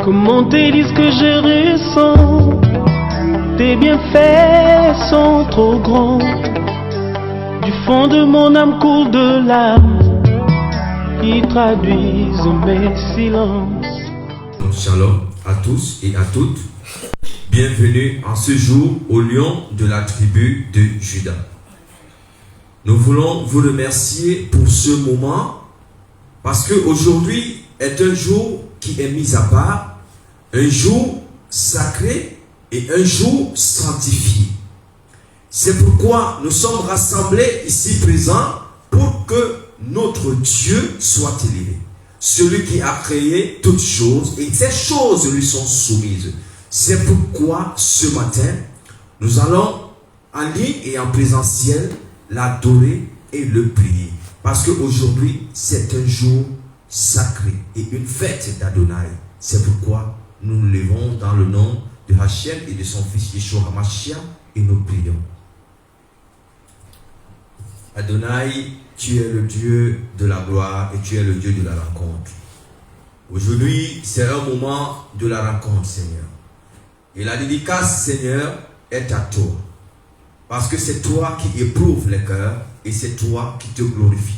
Comment te dire ce que je ressens? Tes bienfaits sont trop grands. Du fond de mon âme coule de larmes qui traduisent mes silences. Shalom à tous et à toutes. Bienvenue en ce jour au lion de la tribu de Juda. Nous voulons vous remercier pour ce moment parce qu'aujourd'hui est un jour qui est mis à part, un jour sacré et un jour sanctifié. C'est pourquoi nous sommes rassemblés ici présents pour que notre Dieu soit élevé. Celui qui a créé toutes choses et ces choses lui sont soumises. C'est pourquoi ce matin, nous allons en ligne et en présentiel l'adorer et le prier. Parce qu'aujourd'hui, c'est un jour sacré et une fête d'Adonai. C'est pourquoi nous nous levons dans le nom de Hachem et de son fils Yeshua HaMashiach et nous prions. Adonai, tu es le Dieu de la gloire et tu es le Dieu de la rencontre. Aujourd'hui, c'est un moment de la rencontre, Seigneur. Et la dédicace, Seigneur, est à toi. Parce que c'est toi qui éprouves les cœurs et c'est toi qui te glorifie.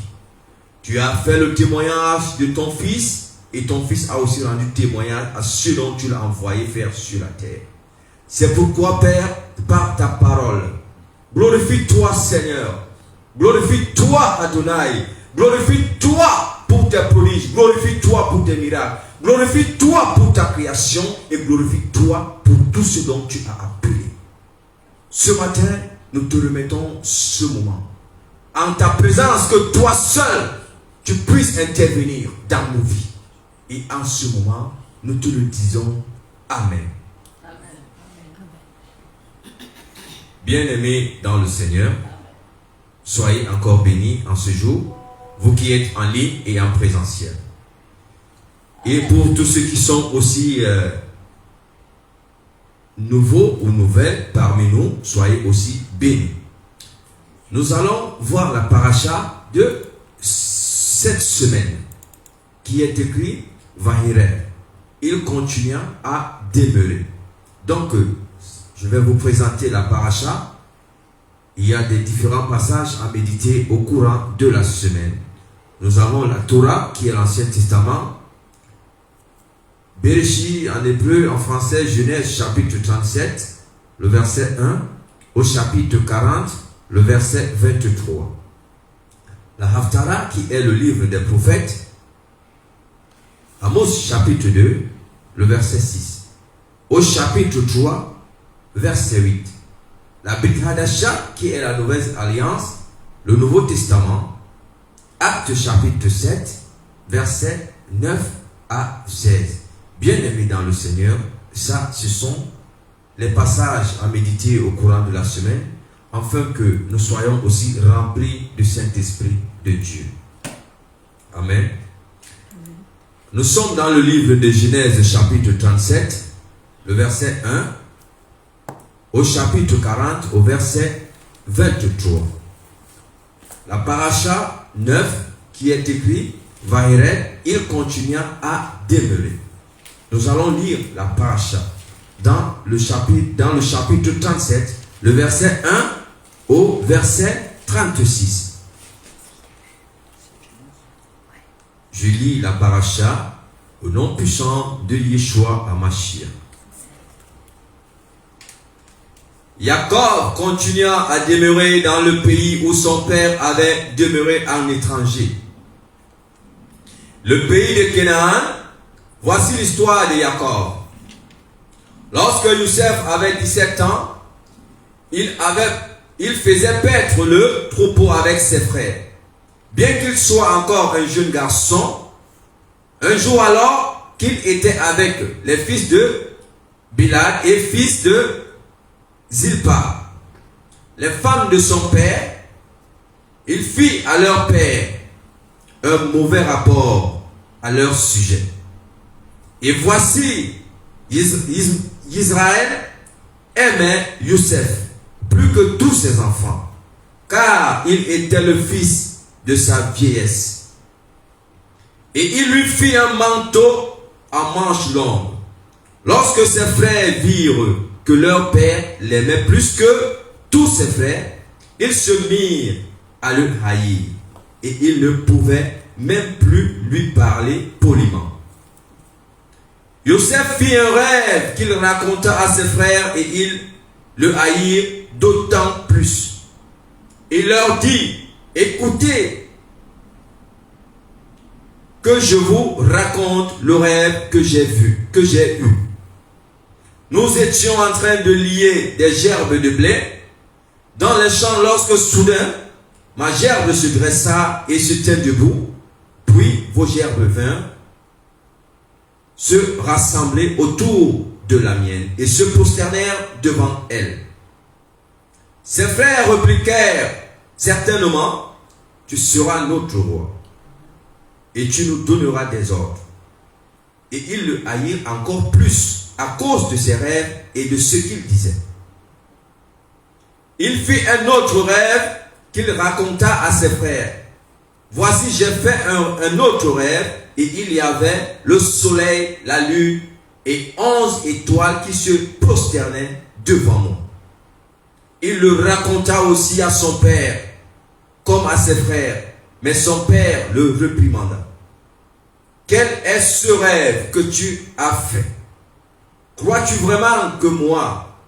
Tu as fait le témoignage de ton Fils et ton Fils a aussi rendu témoignage à ceux dont tu l'as envoyé faire sur la terre. C'est pourquoi, Père, par ta parole, glorifie-toi, Seigneur. Glorifie-toi, Adonai. Glorifie-toi pour tes prodiges. Glorifie-toi pour tes miracles. Glorifie-toi pour ta création et glorifie-toi pour tout ce dont tu as appelé. Ce matin, nous te remettons ce moment. En ta présence, que toi seul, tu puisses intervenir dans nos vies. Et en ce moment, nous te le disons. Amen. Bien-aimés dans le Seigneur, soyez encore bénis en ce jour, vous qui êtes en ligne et en présentiel. Et pour tous ceux qui sont aussi nouveaux ou nouvelles parmi nous, soyez aussi bénis. Nous allons voir la paracha de cette semaine qui est écrit Vahirer. Il continua à demeurer. Donc, je vais vous présenter la paracha. Il y a des différents passages à méditer au courant de la semaine. Nous avons la Torah qui est l'Ancien Testament. Bereshit en hébreu, en français, Genèse chapitre 37, le verset 1, au chapitre 40, le verset 23. La Haftarah qui est le livre des prophètes, Amos chapitre 2, le verset 6. Au chapitre 3, verset 8. La Brit Hadasha qui est la nouvelle alliance, le Nouveau Testament, Actes chapitre 7, verset 9 à 16. Bien-aimés dans le Seigneur, ça, ce sont les passages à méditer au courant de la semaine, afin que nous soyons aussi remplis du Saint-Esprit de Dieu. Amen. Nous sommes dans le livre de Genèse chapitre 37, le verset 1, au chapitre 40, au verset 23. La paracha 9, qui est écrit, Vahiret, il continua à demeurer. Nous allons lire la paracha dans le chapitre 37, le verset 1 au verset 36. Je lis la paracha au nom puissant de Yeshua HaMashiach. Jacob continua à demeurer dans le pays où son père avait demeuré en étranger. Le pays de Canaan, voici l'histoire de Jacob. Lorsque Youssef avait 17 ans, il faisait paître le troupeau avec ses frères. Bien qu'il soit encore un jeune garçon, un jour alors qu'il était avec les fils de Bilhad et fils de Zilpa, les femmes de son père, il fit à leur père un mauvais rapport à leur sujet. Et voici, Israël aimait Youssef plus que tous ses enfants, car il était le fils de sa vieillesse. Et il lui fit un manteau à manches longues Lorsque ses frères virent que leur père l'aimait plus que tous ses frères, ils se mirent à le haïr et ils ne pouvaient même plus lui parler poliment. Joseph fit un rêve qu'il raconta à ses frères et ils le haïrent d'autant plus. Il leur dit, écoutez, que je vous raconte le rêve que j'ai eu. Nous étions en train de lier des gerbes de blé dans les champs lorsque soudain, ma gerbe se dressa et se tint debout, puis vos gerbes vinrent se rassembler autour de la mienne et se prosternèrent devant elle. Ses frères répliquèrent, certainement, tu seras notre roi et tu nous donneras des ordres. Et ils le haïrent encore plus à cause de ses rêves et de ce qu'il disait. Il fit un autre rêve qu'il raconta à ses frères. Voici, j'ai fait un autre rêve et il y avait le soleil, la lune et 11 étoiles qui se prosternaient devant moi. Il le raconta aussi à son père comme à ses frères, mais son père le réprimanda. Quel est ce rêve que tu as fait? Crois-tu vraiment que moi,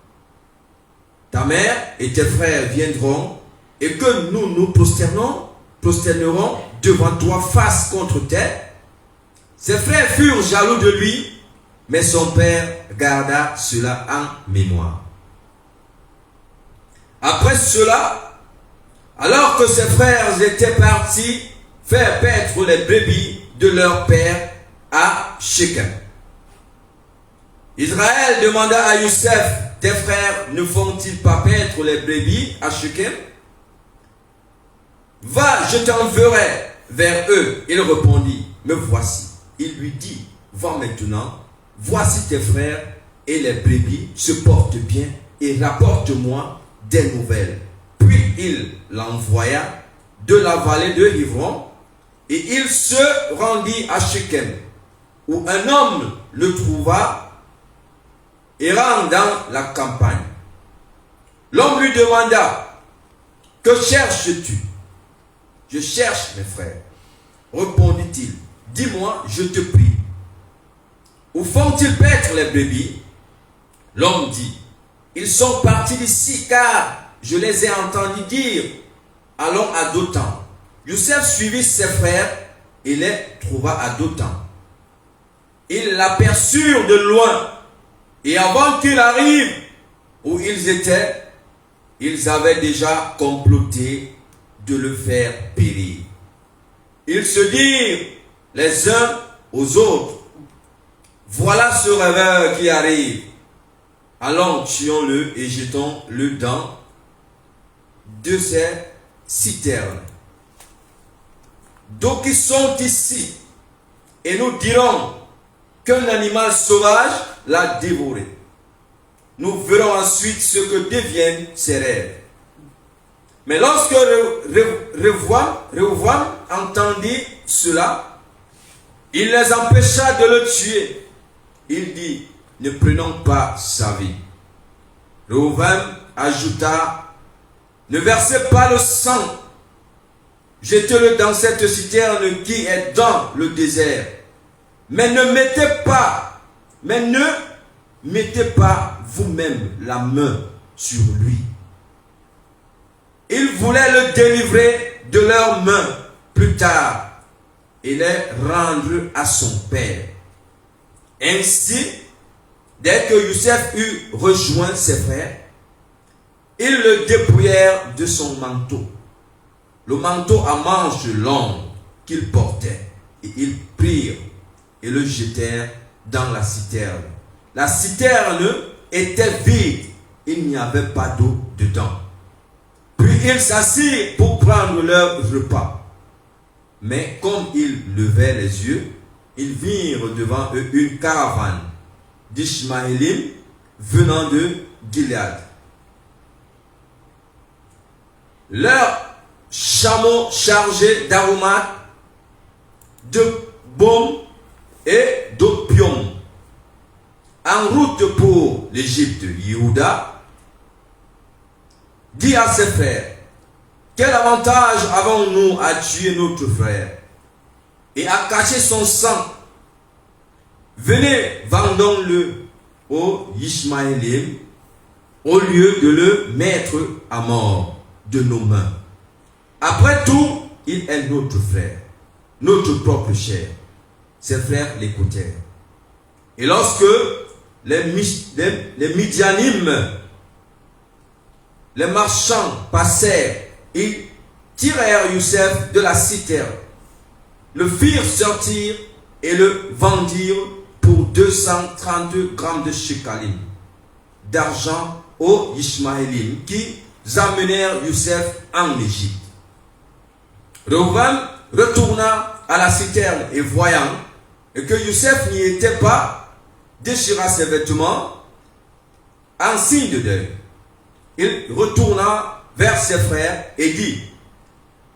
ta mère et tes frères viendront et que nous nous prosternerons devant toi face contre terre? Ses frères furent jaloux de lui, mais son père garda cela en mémoire. Après cela, alors que ses frères étaient partis faire paître les brebis de leur père à Shechem, Israël demanda à Youssef, tes frères ne font-ils pas paître les brebis à Shechem? Va, je t'enverrai vers eux. Il répondit, me voici. Il lui dit, va maintenant, voici tes frères et les brebis se portent bien et rapporte-moi des nouvelles. Puis il l'envoya de la vallée de Hivron et il se rendit à Shechem, où un homme le trouva errant dans la campagne. L'homme lui demanda, que cherches-tu? Je cherche mes frères, répondit-il. Dis-moi, je te prie, où font-ils paître les brebis? L'homme dit, ils sont partis d'ici car je les ai entendus dire, allons à Dothan. Youssef suivit ses frères et les trouva à Dothan. Ils l'aperçurent de loin et avant qu'il arrive où ils étaient, ils avaient déjà comploté de le faire périr. Ils se dirent les uns aux autres, voilà ce rêveur qui arrive. Allons, tuons-le et jetons-le dans de ces citernes d'eau qui sont ici, et nous dirons qu'un animal sauvage l'a dévoré. Nous verrons ensuite ce que deviennent ces rêves. Mais lorsque Rehoboam entendit cela, il les empêcha de le tuer. Il dit, ne prenons pas sa vie. Rehoboam ajouta, ne versez pas le sang, jetez-le dans cette citerne qui est dans le désert. Mais ne mettez pas vous-même la main sur lui. Ils voulaient le délivrer de leurs mains plus tard et les rendre à son père. Ainsi, dès que Youssef eut rejoint ses frères, ils le dépouillèrent de son manteau, le manteau à manches longues qu'il portait, et ils prirent et le jetèrent dans la citerne. La citerne était vide, il n'y avait pas d'eau dedans. Puis ils s'assirent pour prendre leur repas. Mais comme ils levaient les yeux, ils virent devant eux une caravane d'Ishmaélim venant de Gilead. Leurs chameaux chargés d'aromates, de baume et d'opium. en route pour l'Égypte, Yehuda dit à ses frères, quel avantage avons-nous à tuer notre frère et à cacher son sang? Venez, vendons-le aux Ishmaélim au lieu de le mettre à mort de nos mains. Après tout, il est notre frère, notre propre chair. Ses frères l'écoutèrent. Et lorsque les Midianim, les marchands passèrent, ils tirèrent Youssef de la citerne, le firent sortir et le vendirent pour 230 grammes de shekalim d'argent aux Ishmaélim qui amenèrent Youssef en Égypte. Reuven retourna à la citerne et voyant que Youssef n'y était pas, déchira ses vêtements en signe de deuil. Il retourna vers ses frères et dit,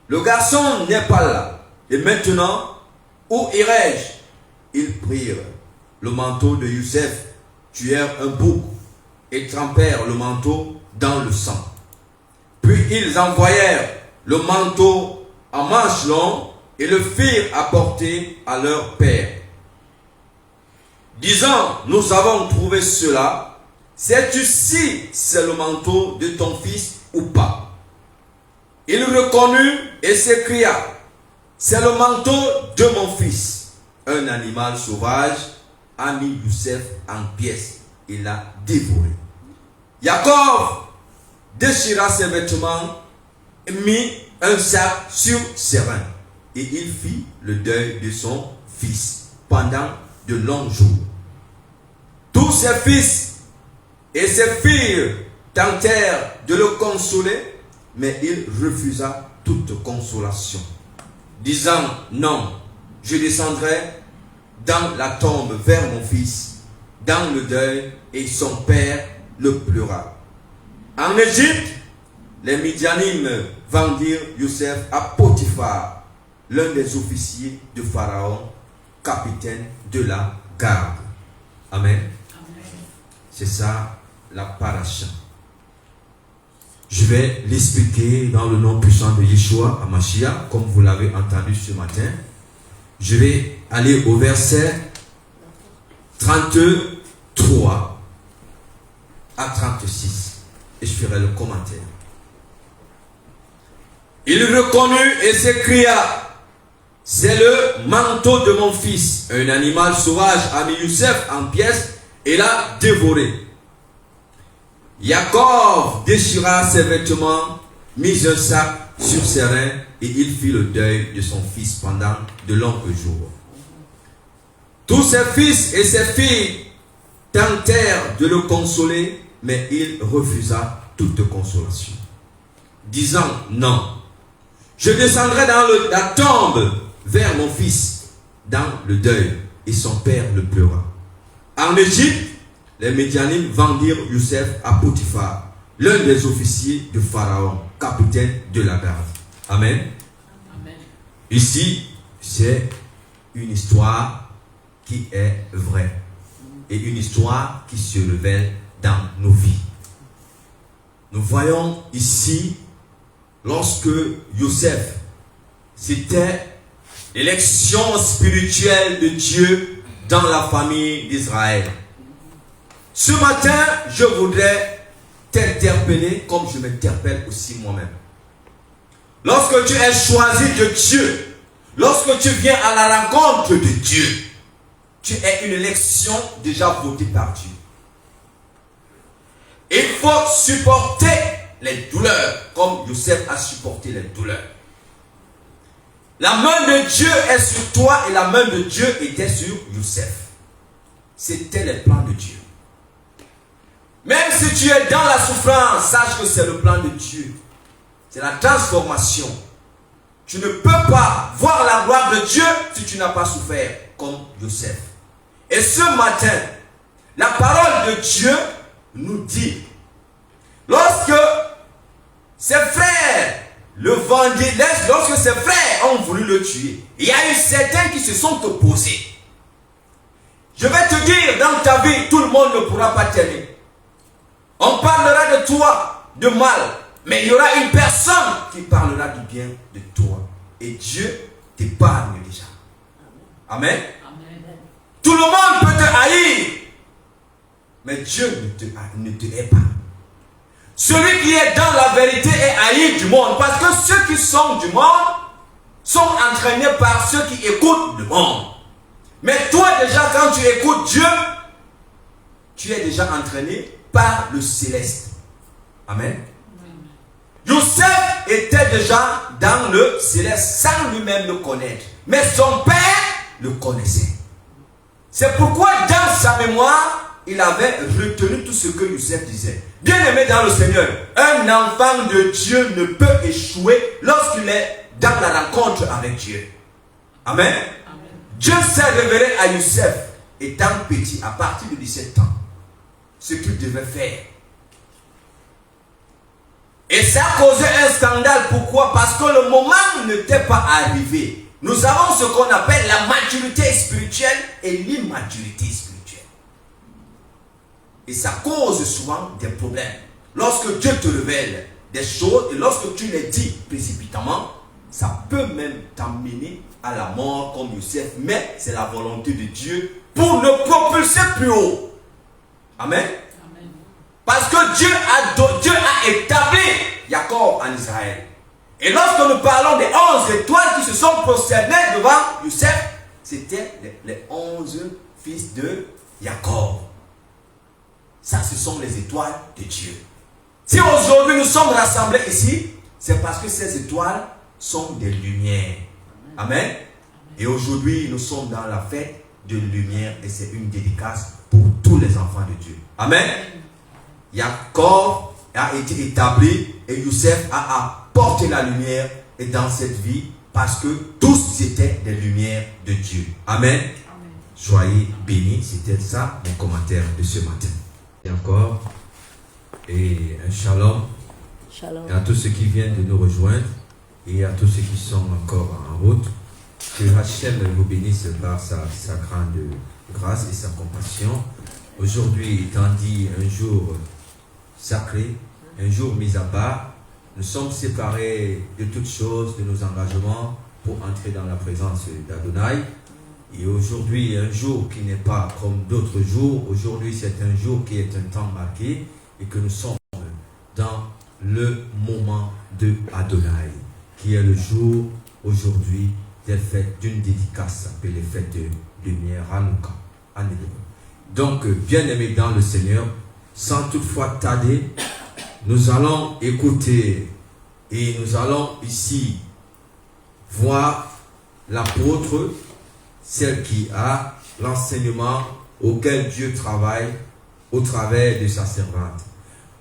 le garçon n'est pas là, et maintenant, où irai-je? Ils prirent le manteau de Youssef, tuèrent un bouc et trempèrent le manteau dans le sang. Puis ils envoyèrent le manteau en manches longues et le firent apporter à leur père, disant, nous avons trouvé cela, sais-tu si c'est le manteau de ton fils ou pas? Il reconnut et s'écria, c'est le manteau de mon fils. Un animal sauvage a mis Youssef en pièces et l'a dévoré. Jacob déchira ses vêtements et mit un sac sur ses reins. Et il fit le deuil de son fils pendant de longs jours. Tous ses fils et ses filles tentèrent de le consoler, mais il refusa toute consolation, disant, non, je descendrai dans la tombe vers mon fils, dans le deuil, et son père le pleura. En Égypte, les Midianim vendirent Youssef à Potiphar, l'un des officiers de Pharaon, capitaine de la garde. Amen. C'est ça la paracha. Je vais l'expliquer dans le nom puissant de Yeshua HaMashiach, comme vous l'avez entendu ce matin. Je vais aller au verset 33 à 36 et je ferai le commentaire. Il reconnut et s'écria, c'est le manteau de mon fils. Un animal sauvage a mis Youssef en pièces et l'a dévoré. Jacob déchira ses vêtements, mit un sac sur ses reins et il fit le deuil de son fils pendant de longs jours. Tous ses fils et ses filles tentèrent de le consoler, mais il refusa toute consolation, disant, non, je descendrai dans la tombe vers mon fils, dans le deuil, et son père le pleura. En Égypte, les Midianim vendirent Youssef à Potiphar, l'un des officiers de Pharaon, capitaine de la garde. Amen. Amen. Ici, c'est une histoire qui est vraie et une histoire qui se révèle dans nos vies. Nous voyons ici, lorsque Youssef, c'était l'élection spirituelle de Dieu dans la famille d'Israël. Ce matin, je voudrais t'interpeller comme je m'interpelle aussi moi-même. Lorsque tu es choisi de Dieu, lorsque tu viens à la rencontre de Dieu, tu es une élection déjà votée par Dieu. Il faut supporter les douleurs comme Youssef a supporté les douleurs. La main de Dieu est sur toi et la main de Dieu était sur Youssef. C'était les plans de Dieu. Même si tu es dans la souffrance, sache que c'est le plan de Dieu. C'est la transformation. Tu ne peux pas voir la gloire de Dieu si tu n'as pas souffert comme Youssef. Et ce matin, la parole de Dieu nous dit, lorsque ses frères le vendaient, lorsque ses frères ont voulu le tuer, il y a eu certains qui se sont opposés. Je vais te dire, dans ta vie, tout le monde monde ne pourra pas t'aimer. On parlera de toi de mal, mais il y aura une personne qui parlera du bien de toi. Et Dieu t'épargne déjà. Amen. Amen. Tout le monde peut te haïr, mais Dieu ne te hait pas. Celui qui est dans la vérité est haï du monde, parce que ceux qui sont du monde sont entraînés par ceux qui écoutent le monde. Mais toi déjà, quand tu écoutes Dieu, tu es déjà entraîné par le céleste. Amen. Youssef était déjà dans le céleste sans lui-même le connaître. Mais son père le connaissait. C'est pourquoi dans sa mémoire, il avait retenu tout ce que Youssef disait. Bien aimé dans le Seigneur, un enfant de Dieu ne peut échouer lorsqu'il est dans la rencontre avec Dieu. Amen. Amen. Dieu s'est révélé à Youssef étant petit, à partir de 17 ans, ce qu'il devait faire. Et ça a causé un scandale. Pourquoi? Parce que le moment n'était pas arrivé. Nous avons ce qu'on appelle la maturité spirituelle et l'immaturité spirituelle. Et ça cause souvent des problèmes. Lorsque Dieu te révèle des choses et lorsque tu les dis précipitamment, ça peut même t'amener à la mort comme Youssef. Mais c'est la volonté de Dieu pour le propulser plus haut. Amen. Parce que Dieu a établi Jacob en Israël. Et lorsque nous parlons des 11 étoiles qui se sont prosternées devant Youssef, c'était les 11 fils de Jacob. Ça, ce sont les étoiles de Dieu. Si aujourd'hui nous sommes rassemblés ici, c'est parce que ces étoiles sont des lumières. Amen. Et aujourd'hui, nous sommes dans la fête de lumière et c'est une dédicace pour tous les enfants de Dieu. Amen. Jacob a été établi et Youssef a apporté la lumière et dans cette vie parce que tous étaient des lumières de Dieu. Amen. Amen. Soyez bénis. C'était ça mon commentaire de ce matin. Et encore, et un shalom. Shalom. Et à tous ceux qui viennent de nous rejoindre et à tous ceux qui sont encore en route. Que Hachem vous bénisse par sa grande grâce et sa compassion. Aujourd'hui étant dit un jour sacré, un jour mis à part, nous sommes séparés de toutes choses, de nos engagements pour entrer dans la présence d'Adonai. Et aujourd'hui, un jour qui n'est pas comme d'autres jours, aujourd'hui c'est un jour qui est un temps marqué et que nous sommes dans le moment de Adonai, qui est le jour aujourd'hui des fêtes d'une dédicace appelée fête de lumière, Hanouka, en hébreu. Donc, bien-aimés dans le Seigneur, sans toutefois tarder, nous allons écouter et nous allons ici voir l'apôtre, celle qui a l'enseignement auquel Dieu travaille au travers de sa servante.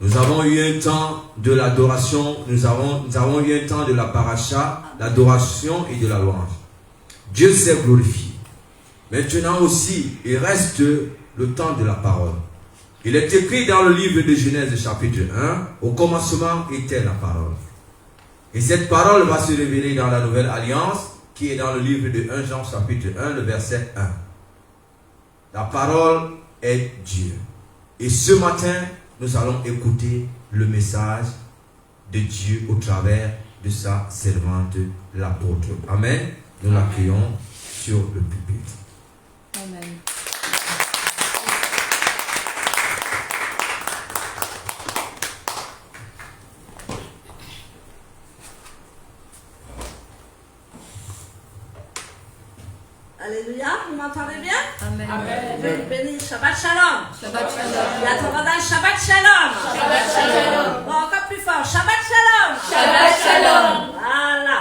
Nous avons eu un temps de l'adoration, nous avons eu un temps de la paracha, l'adoration et de la louange. Dieu s'est glorifié. Maintenant aussi, il reste le temps de la parole. Il est écrit dans le livre de Genèse chapitre 1, au commencement était la parole. Et cette parole va se révéler dans la nouvelle alliance, qui est dans le livre de 1 Jean chapitre 1, le verset 1. La parole est Dieu. Et ce matin, nous allons écouter le message de Dieu au travers de sa servante, l'apôtre. Amen. Nous l'accueillons sur le pupitre. Amen. Alléluia, vous m'entendez bien? Amen. Amen. Je vous bénis. Shabbat shalom. Shabbat shalom. La Torah, Shabbat shalom. Shabbat shalom. Bon, encore plus fort. Shabbat shalom. Shabbat shalom. Voilà.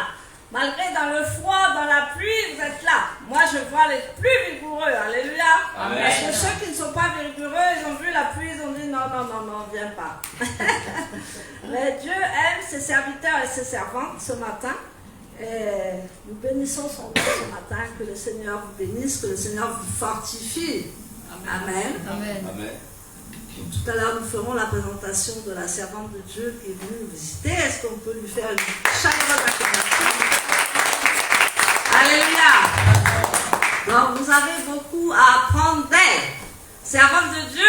Malgré dans le froid, dans la pluie, vous êtes là. Moi, je vois les plus vigoureux. Alléluia. Amen. Parce que ceux qui ne sont pas vigoureux, ils ont vu la pluie, ils ont dit non, viens pas. Mais Dieu aime ses serviteurs et ses servantes ce matin. Et nous bénissons son nom ce matin. Que le Seigneur vous bénisse, que le Seigneur vous fortifie. Amen. Amen. Amen. Tout à l'heure, nous ferons la présentation de la servante de Dieu qui est venue nous visiter. Est-ce qu'on peut lui faire une chaleureuse acclamation? Alléluia. Donc, vous avez beaucoup à apprendre d'elle. servante de Dieu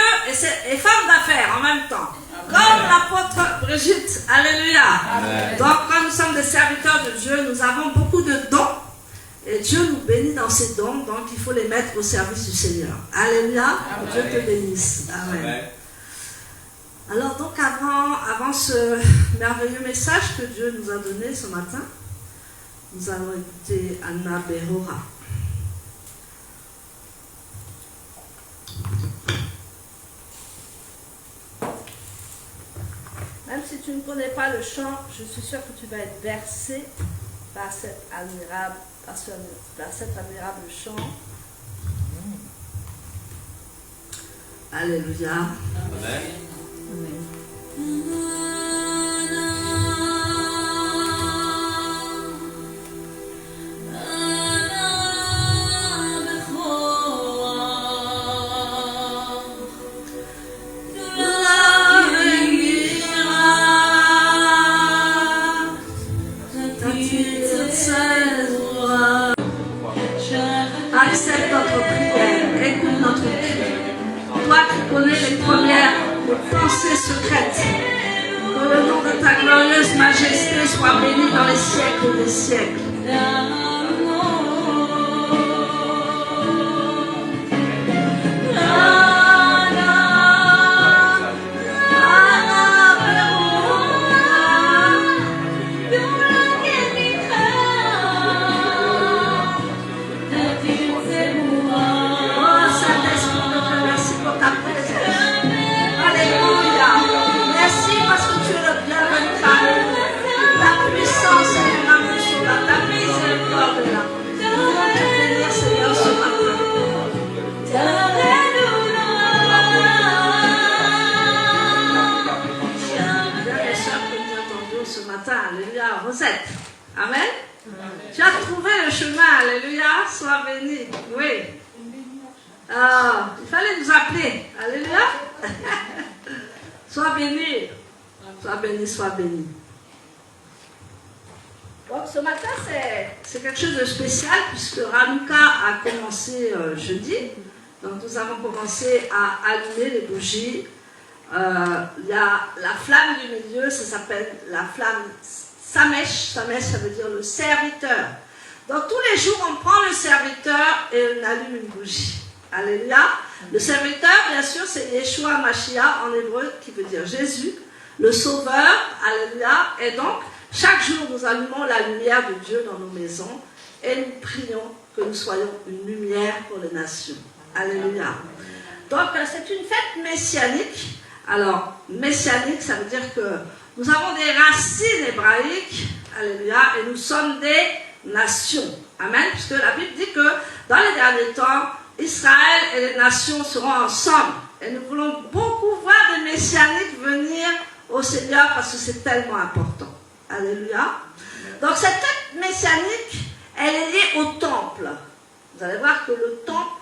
et femme d'affaires en même temps. Comme l'apôtre Brigitte. Alléluia. Amen. Donc, quand nous sommes des serviteurs de Dieu, nous avons beaucoup de dons. Et Dieu nous bénit dans ces dons, donc il faut les mettre au service du Seigneur. Alléluia. Amen. Dieu te bénisse. Amen. Amen. Alors donc avant ce merveilleux message que Dieu nous a donné ce matin, nous allons écouter Anna Berora. Même si tu ne connais pas le chant, je suis sûre que tu vas être bercé par cet admirable chant. Alléluia. Amen. Accepte notre prière, écoute notre cri. Toi qui connais les premières pensées secrètes, que le nom de ta glorieuse majesté soit béni dans les siècles des siècles. Alléluia, Rosette. Amen. Tu as trouvé le chemin, alléluia, sois béni. Oui. Il fallait nous appeler, alléluia. Sois béni. Sois béni, sois béni. Donc ce matin, c'est quelque chose de spécial puisque Hanouka a commencé jeudi. Donc nous avons commencé à allumer les bougies. Il y a la flamme du milieu, ça s'appelle la flamme Samesh. Samesh, ça veut dire le serviteur. Donc tous les jours, on prend le serviteur et on allume une bougie. Alléluia. Le serviteur, bien sûr, c'est Yeshua Mashiach en hébreu, qui veut dire Jésus, le sauveur. Alléluia. Et donc, chaque jour, nous allumons la lumière de Dieu dans nos maisons et nous prions que nous soyons une lumière pour les nations. Alléluia. Donc, c'est une fête messianique. Alors, messianique, ça veut dire que nous avons des racines hébraïques, alléluia, et nous sommes des nations. Amen. Puisque la Bible dit que dans les derniers temps, Israël et les nations seront ensemble. Et nous voulons beaucoup voir des messianiques venir au Seigneur parce que c'est tellement important. Alléluia. Donc, cette fête messianique, elle est liée au temple. Vous allez voir que le temple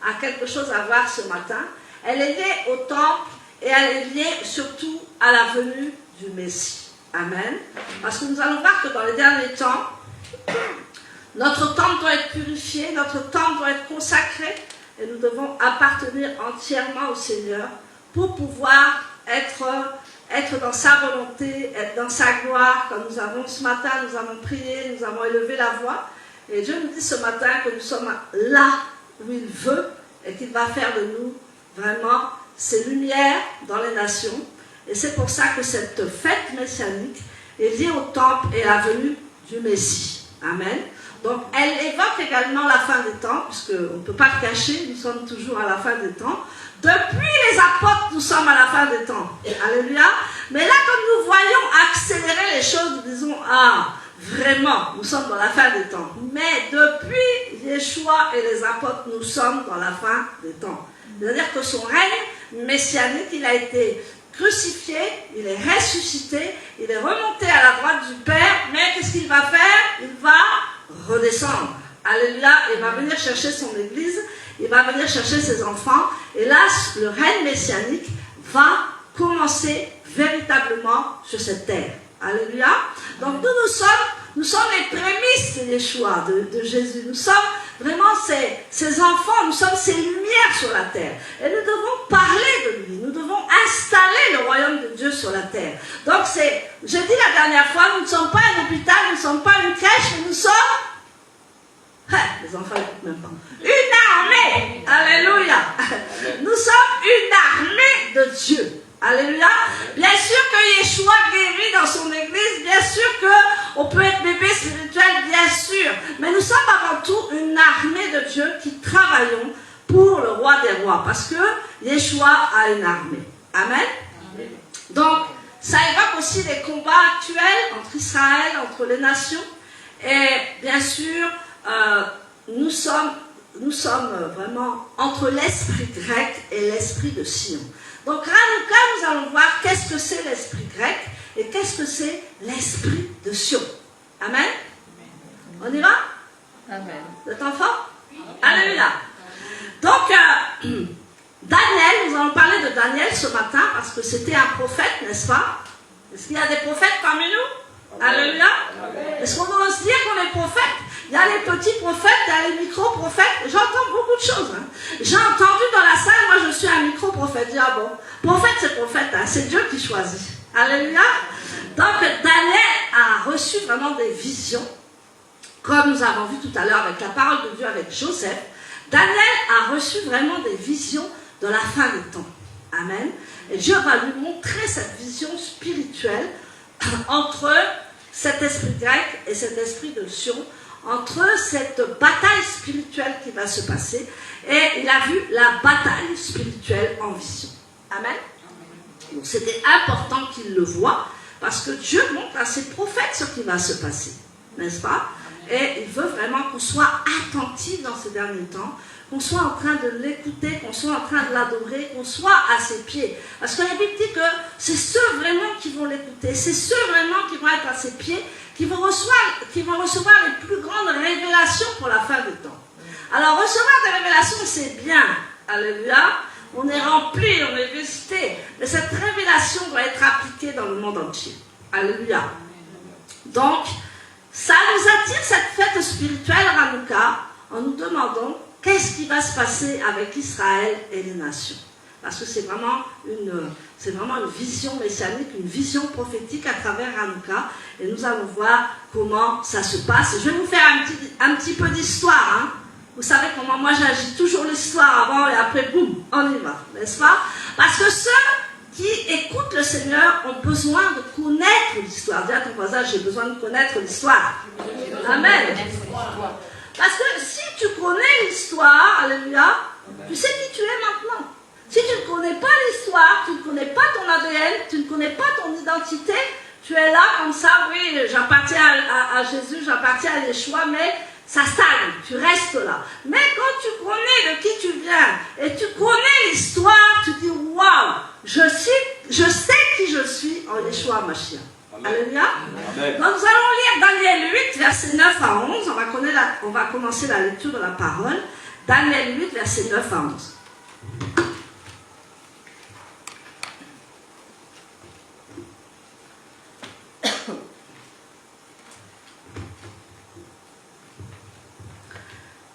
a quelque chose à voir ce matin. Elle est liée au temple. Et elle est liée surtout à la venue du Messie. Amen. Parce que nous allons voir que dans les derniers temps, notre temple doit être purifié, notre temple doit être consacré, et nous devons appartenir entièrement au Seigneur pour pouvoir être dans sa volonté, être dans sa gloire. Comme nous avons ce matin, nous avons prié, nous avons élevé la voix. Et Dieu nous dit ce matin que nous sommes là où il veut et qu'il va faire de nous vraiment ces lumières dans les nations. Et c'est pour ça que cette fête messianique est liée au temple et à la venue du Messie. Amen. Donc elle évoque également la fin des temps, puisqu'on ne peut pas le cacher, nous sommes toujours à la fin des temps. Depuis les apôtres, nous sommes à la fin des temps. Alléluia. Mais là, comme nous voyons accélérer les choses, nous disons, vraiment, nous sommes dans la fin des temps. Mais depuis Yeshua et les apôtres, nous sommes dans la fin des temps. C'est-à-dire que son règne messianique, il a été crucifié, il est ressuscité, il est remonté à la droite du Père, mais qu'est-ce qu'il va faire? Il va redescendre. Alléluia, il va venir chercher son église, il va venir chercher ses enfants, et là, le règne messianique va commencer véritablement sur cette terre. Alléluia. Donc nous sommes les prémices de Yeshua, de Jésus. Nous sommes vraiment ses enfants, nous sommes ses lumières sur la terre. Et nous devons parler de lui, nous devons installer le royaume de Dieu sur la terre. Donc j'ai dit la dernière fois, nous ne sommes pas un hôpital, nous ne sommes pas une crèche, mais nous sommes, les enfants n'écoutent même pas, une armée. Alléluia. Nous sommes une armée de Dieu. Alléluia. Bien sûr que Yeshua guérit dans son église, bien sûr qu'on peut être bébé spirituel, bien sûr. Mais nous sommes avant tout une armée de Dieu qui travaillons pour le roi des rois. Parce que Yeshua a une armée. Amen. Donc, ça évoque aussi les combats actuels entre Israël, entre les nations. Et bien sûr, nous sommes vraiment entre l'esprit grec et l'esprit de Sion. Donc, Hanouka, nous allons voir qu'est-ce que c'est l'esprit grec et qu'est-ce que c'est l'esprit de Sion. Amen. On y va? Amen. Vous êtes en forme? Alléluia. Donc, Daniel, nous allons parler de Daniel ce matin parce que c'était un prophète, n'est-ce pas? Est-ce qu'il y a des prophètes parmi nous? Alléluia. Est-ce qu'on ose dire qu'on est prophète? Il y a les petits prophètes, il y a les micro-prophètes. J'entends beaucoup de choses. Hein. J'ai entendu dans la salle, moi je suis un micro-prophète. Je dis, ah bon, prophète c'est prophète, hein. C'est Dieu qui choisit. Alléluia. Donc Daniel a reçu vraiment des visions, comme nous avons vu tout à l'heure avec la parole de Dieu, avec Joseph. Daniel a reçu vraiment des visions de la fin des temps. Amen. Et Dieu va lui montrer cette vision spirituelle entre cet esprit grec et cet esprit de Sion, entre cette bataille spirituelle qui va se passer, et il a vu la bataille spirituelle en vision. Amen. Donc c'était important qu'il le voie, parce que Dieu montre à ses prophètes ce qui va se passer, n'est-ce pas? Et il veut vraiment qu'on soit attentif dans ces derniers temps, qu'on soit en train de l'écouter, qu'on soit en train de l'adorer, qu'on soit à ses pieds. Parce que la Bible dit que c'est ceux vraiment qui vont l'écouter, c'est ceux vraiment qui vont être à ses pieds, qui vont recevoir les plus grandes révélations pour la fin des temps. Alors recevoir des révélations, c'est bien. Alléluia. On est rempli, on est visité. Mais cette révélation doit être appliquée dans le monde entier. Alléluia. Donc, ça nous attire cette fête spirituelle Hanouka en nous demandant qu'est-ce qui va se passer avec Israël et les nations. Parce que c'est vraiment une vision messianique, une vision prophétique à travers Hanouka. Et nous allons voir comment ça se passe. Je vais vous faire un petit peu d'histoire. Hein. Vous savez comment moi j'agis toujours l'histoire avant et après, boum, on y va, n'est-ce pas? Parce que ceux qui écoutent le Seigneur ont besoin de connaître l'histoire. Dis à ton voisin, j'ai besoin de connaître l'histoire. Amen. Parce que si tu connais l'histoire, alléluia, tu sais qui tu es maintenant. Si tu ne connais pas l'histoire, tu ne connais pas ton ADN, tu ne connais pas ton identité, tu es là comme ça, oui, j'appartiens à Jésus, j'appartiens à Yeshua, mais ça stagne, tu restes là. Mais quand tu connais de qui tu viens et tu connais l'histoire, tu dis waouh, je sais qui je suis en Yeshua Mashiach. Alléluia. Donc nous allons lire Daniel 8, versets 9 à 11. On va commencer la lecture de la parole. Daniel 8, versets 9 à 11.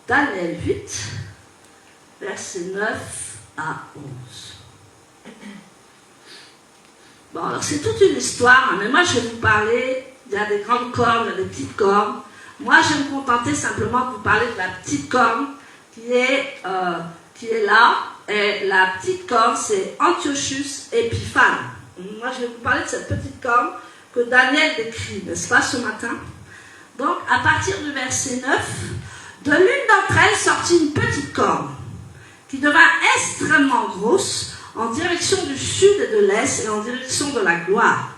Daniel 8, versets 9 à 11. Bon, alors c'est toute une histoire, mais moi je vais vous parler, il y a des grandes cornes, il y a des petites cornes. Moi je vais me contenter simplement de vous parler de la petite corne qui est là. Et la petite corne, c'est Antiochus Épiphane. Moi je vais vous parler de cette petite corne que Daniel décrit, n'est-ce pas, ce matin? Donc, à partir du verset 9, de l'une d'entre elles sortit une petite corne qui devint extrêmement grosse en direction du sud et de l'est et en direction de la gloire.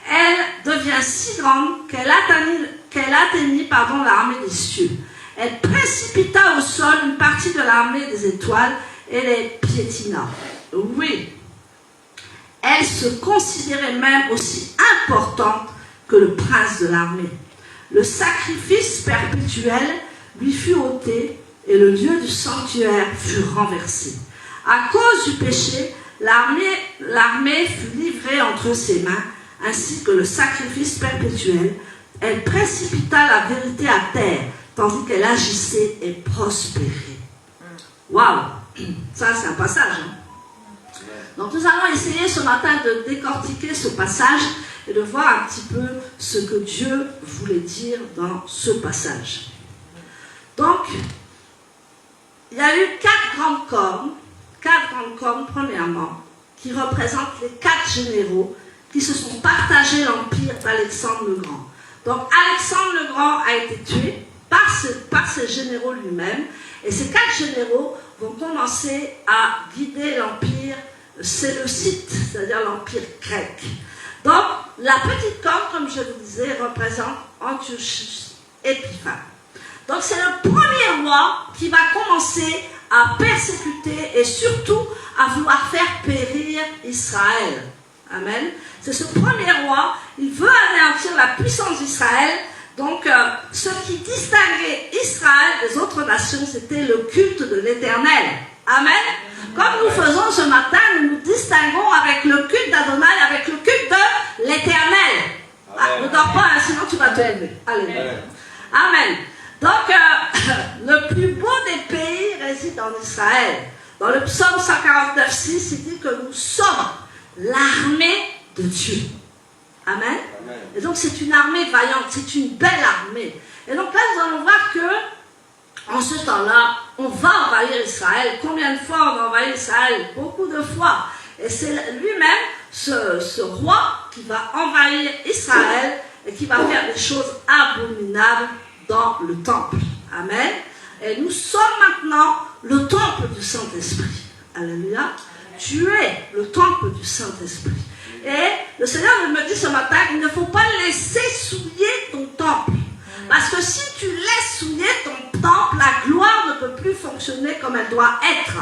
Elle devient si grande qu'elle atteignit l'armée des cieux. Elle précipita au sol une partie de l'armée des étoiles et les piétina. Oui, elle se considérait même aussi importante que le prince de l'armée. Le sacrifice perpétuel lui fut ôté et le lieu du sanctuaire fut renversé. À cause du péché, l'armée fut livrée entre ses mains, ainsi que le sacrifice perpétuel. Elle précipita la vérité à terre, tandis qu'elle agissait et prospérait. Waouh! Ça, c'est un passage. Hein? Donc, nous allons essayer ce matin de décortiquer ce passage et de voir un petit peu ce que Dieu voulait dire dans ce passage. Donc, il y a eu 4 grandes cornes, premièrement, qui représentent les 4 généraux qui se sont partagés l'empire d'Alexandre le Grand. Donc, Alexandre le Grand a été tué par ses généraux lui-même, et ces 4 généraux vont commencer à guider l'empire séleucide, c'est-à-dire l'empire grec. Donc, la petite corne, comme je vous disais, représente Antiochus Épiphane. Donc, c'est le premier roi qui va commencer à persécuter et surtout à vouloir faire périr Israël. Amen. C'est ce premier roi, il veut anéantir la puissance d'Israël. Donc, ce qui distinguait Israël des autres nations, c'était le culte de l'Éternel. Amen. Comme nous faisons ce matin, nous nous distinguons avec le culte d'Adonai, avec le culte de l'Éternel. Ah, ne dors pas, hein, sinon tu vas te lever. Alléluia. Amen. Donc, le plus beau des pays réside en Israël. Dans le psaume 149,6, il dit que nous sommes l'armée de Dieu. Amen. Amen. Et donc, c'est une armée vaillante, c'est une belle armée. Et donc là, nous allons voir que, en ce temps-là, on va envahir Israël. Combien de fois on a envahi Israël? Beaucoup de fois. Et c'est lui-même, ce roi, qui va envahir Israël et qui va faire des choses abominables dans le temple. Amen. Et nous sommes maintenant le temple du Saint-Esprit. Alléluia. Tu es le temple du Saint-Esprit. Et le Seigneur me dit ce matin, il ne faut pas laisser souiller ton temple. Parce que si tu laisses souiller ton temple, la gloire ne peut plus fonctionner comme elle doit être.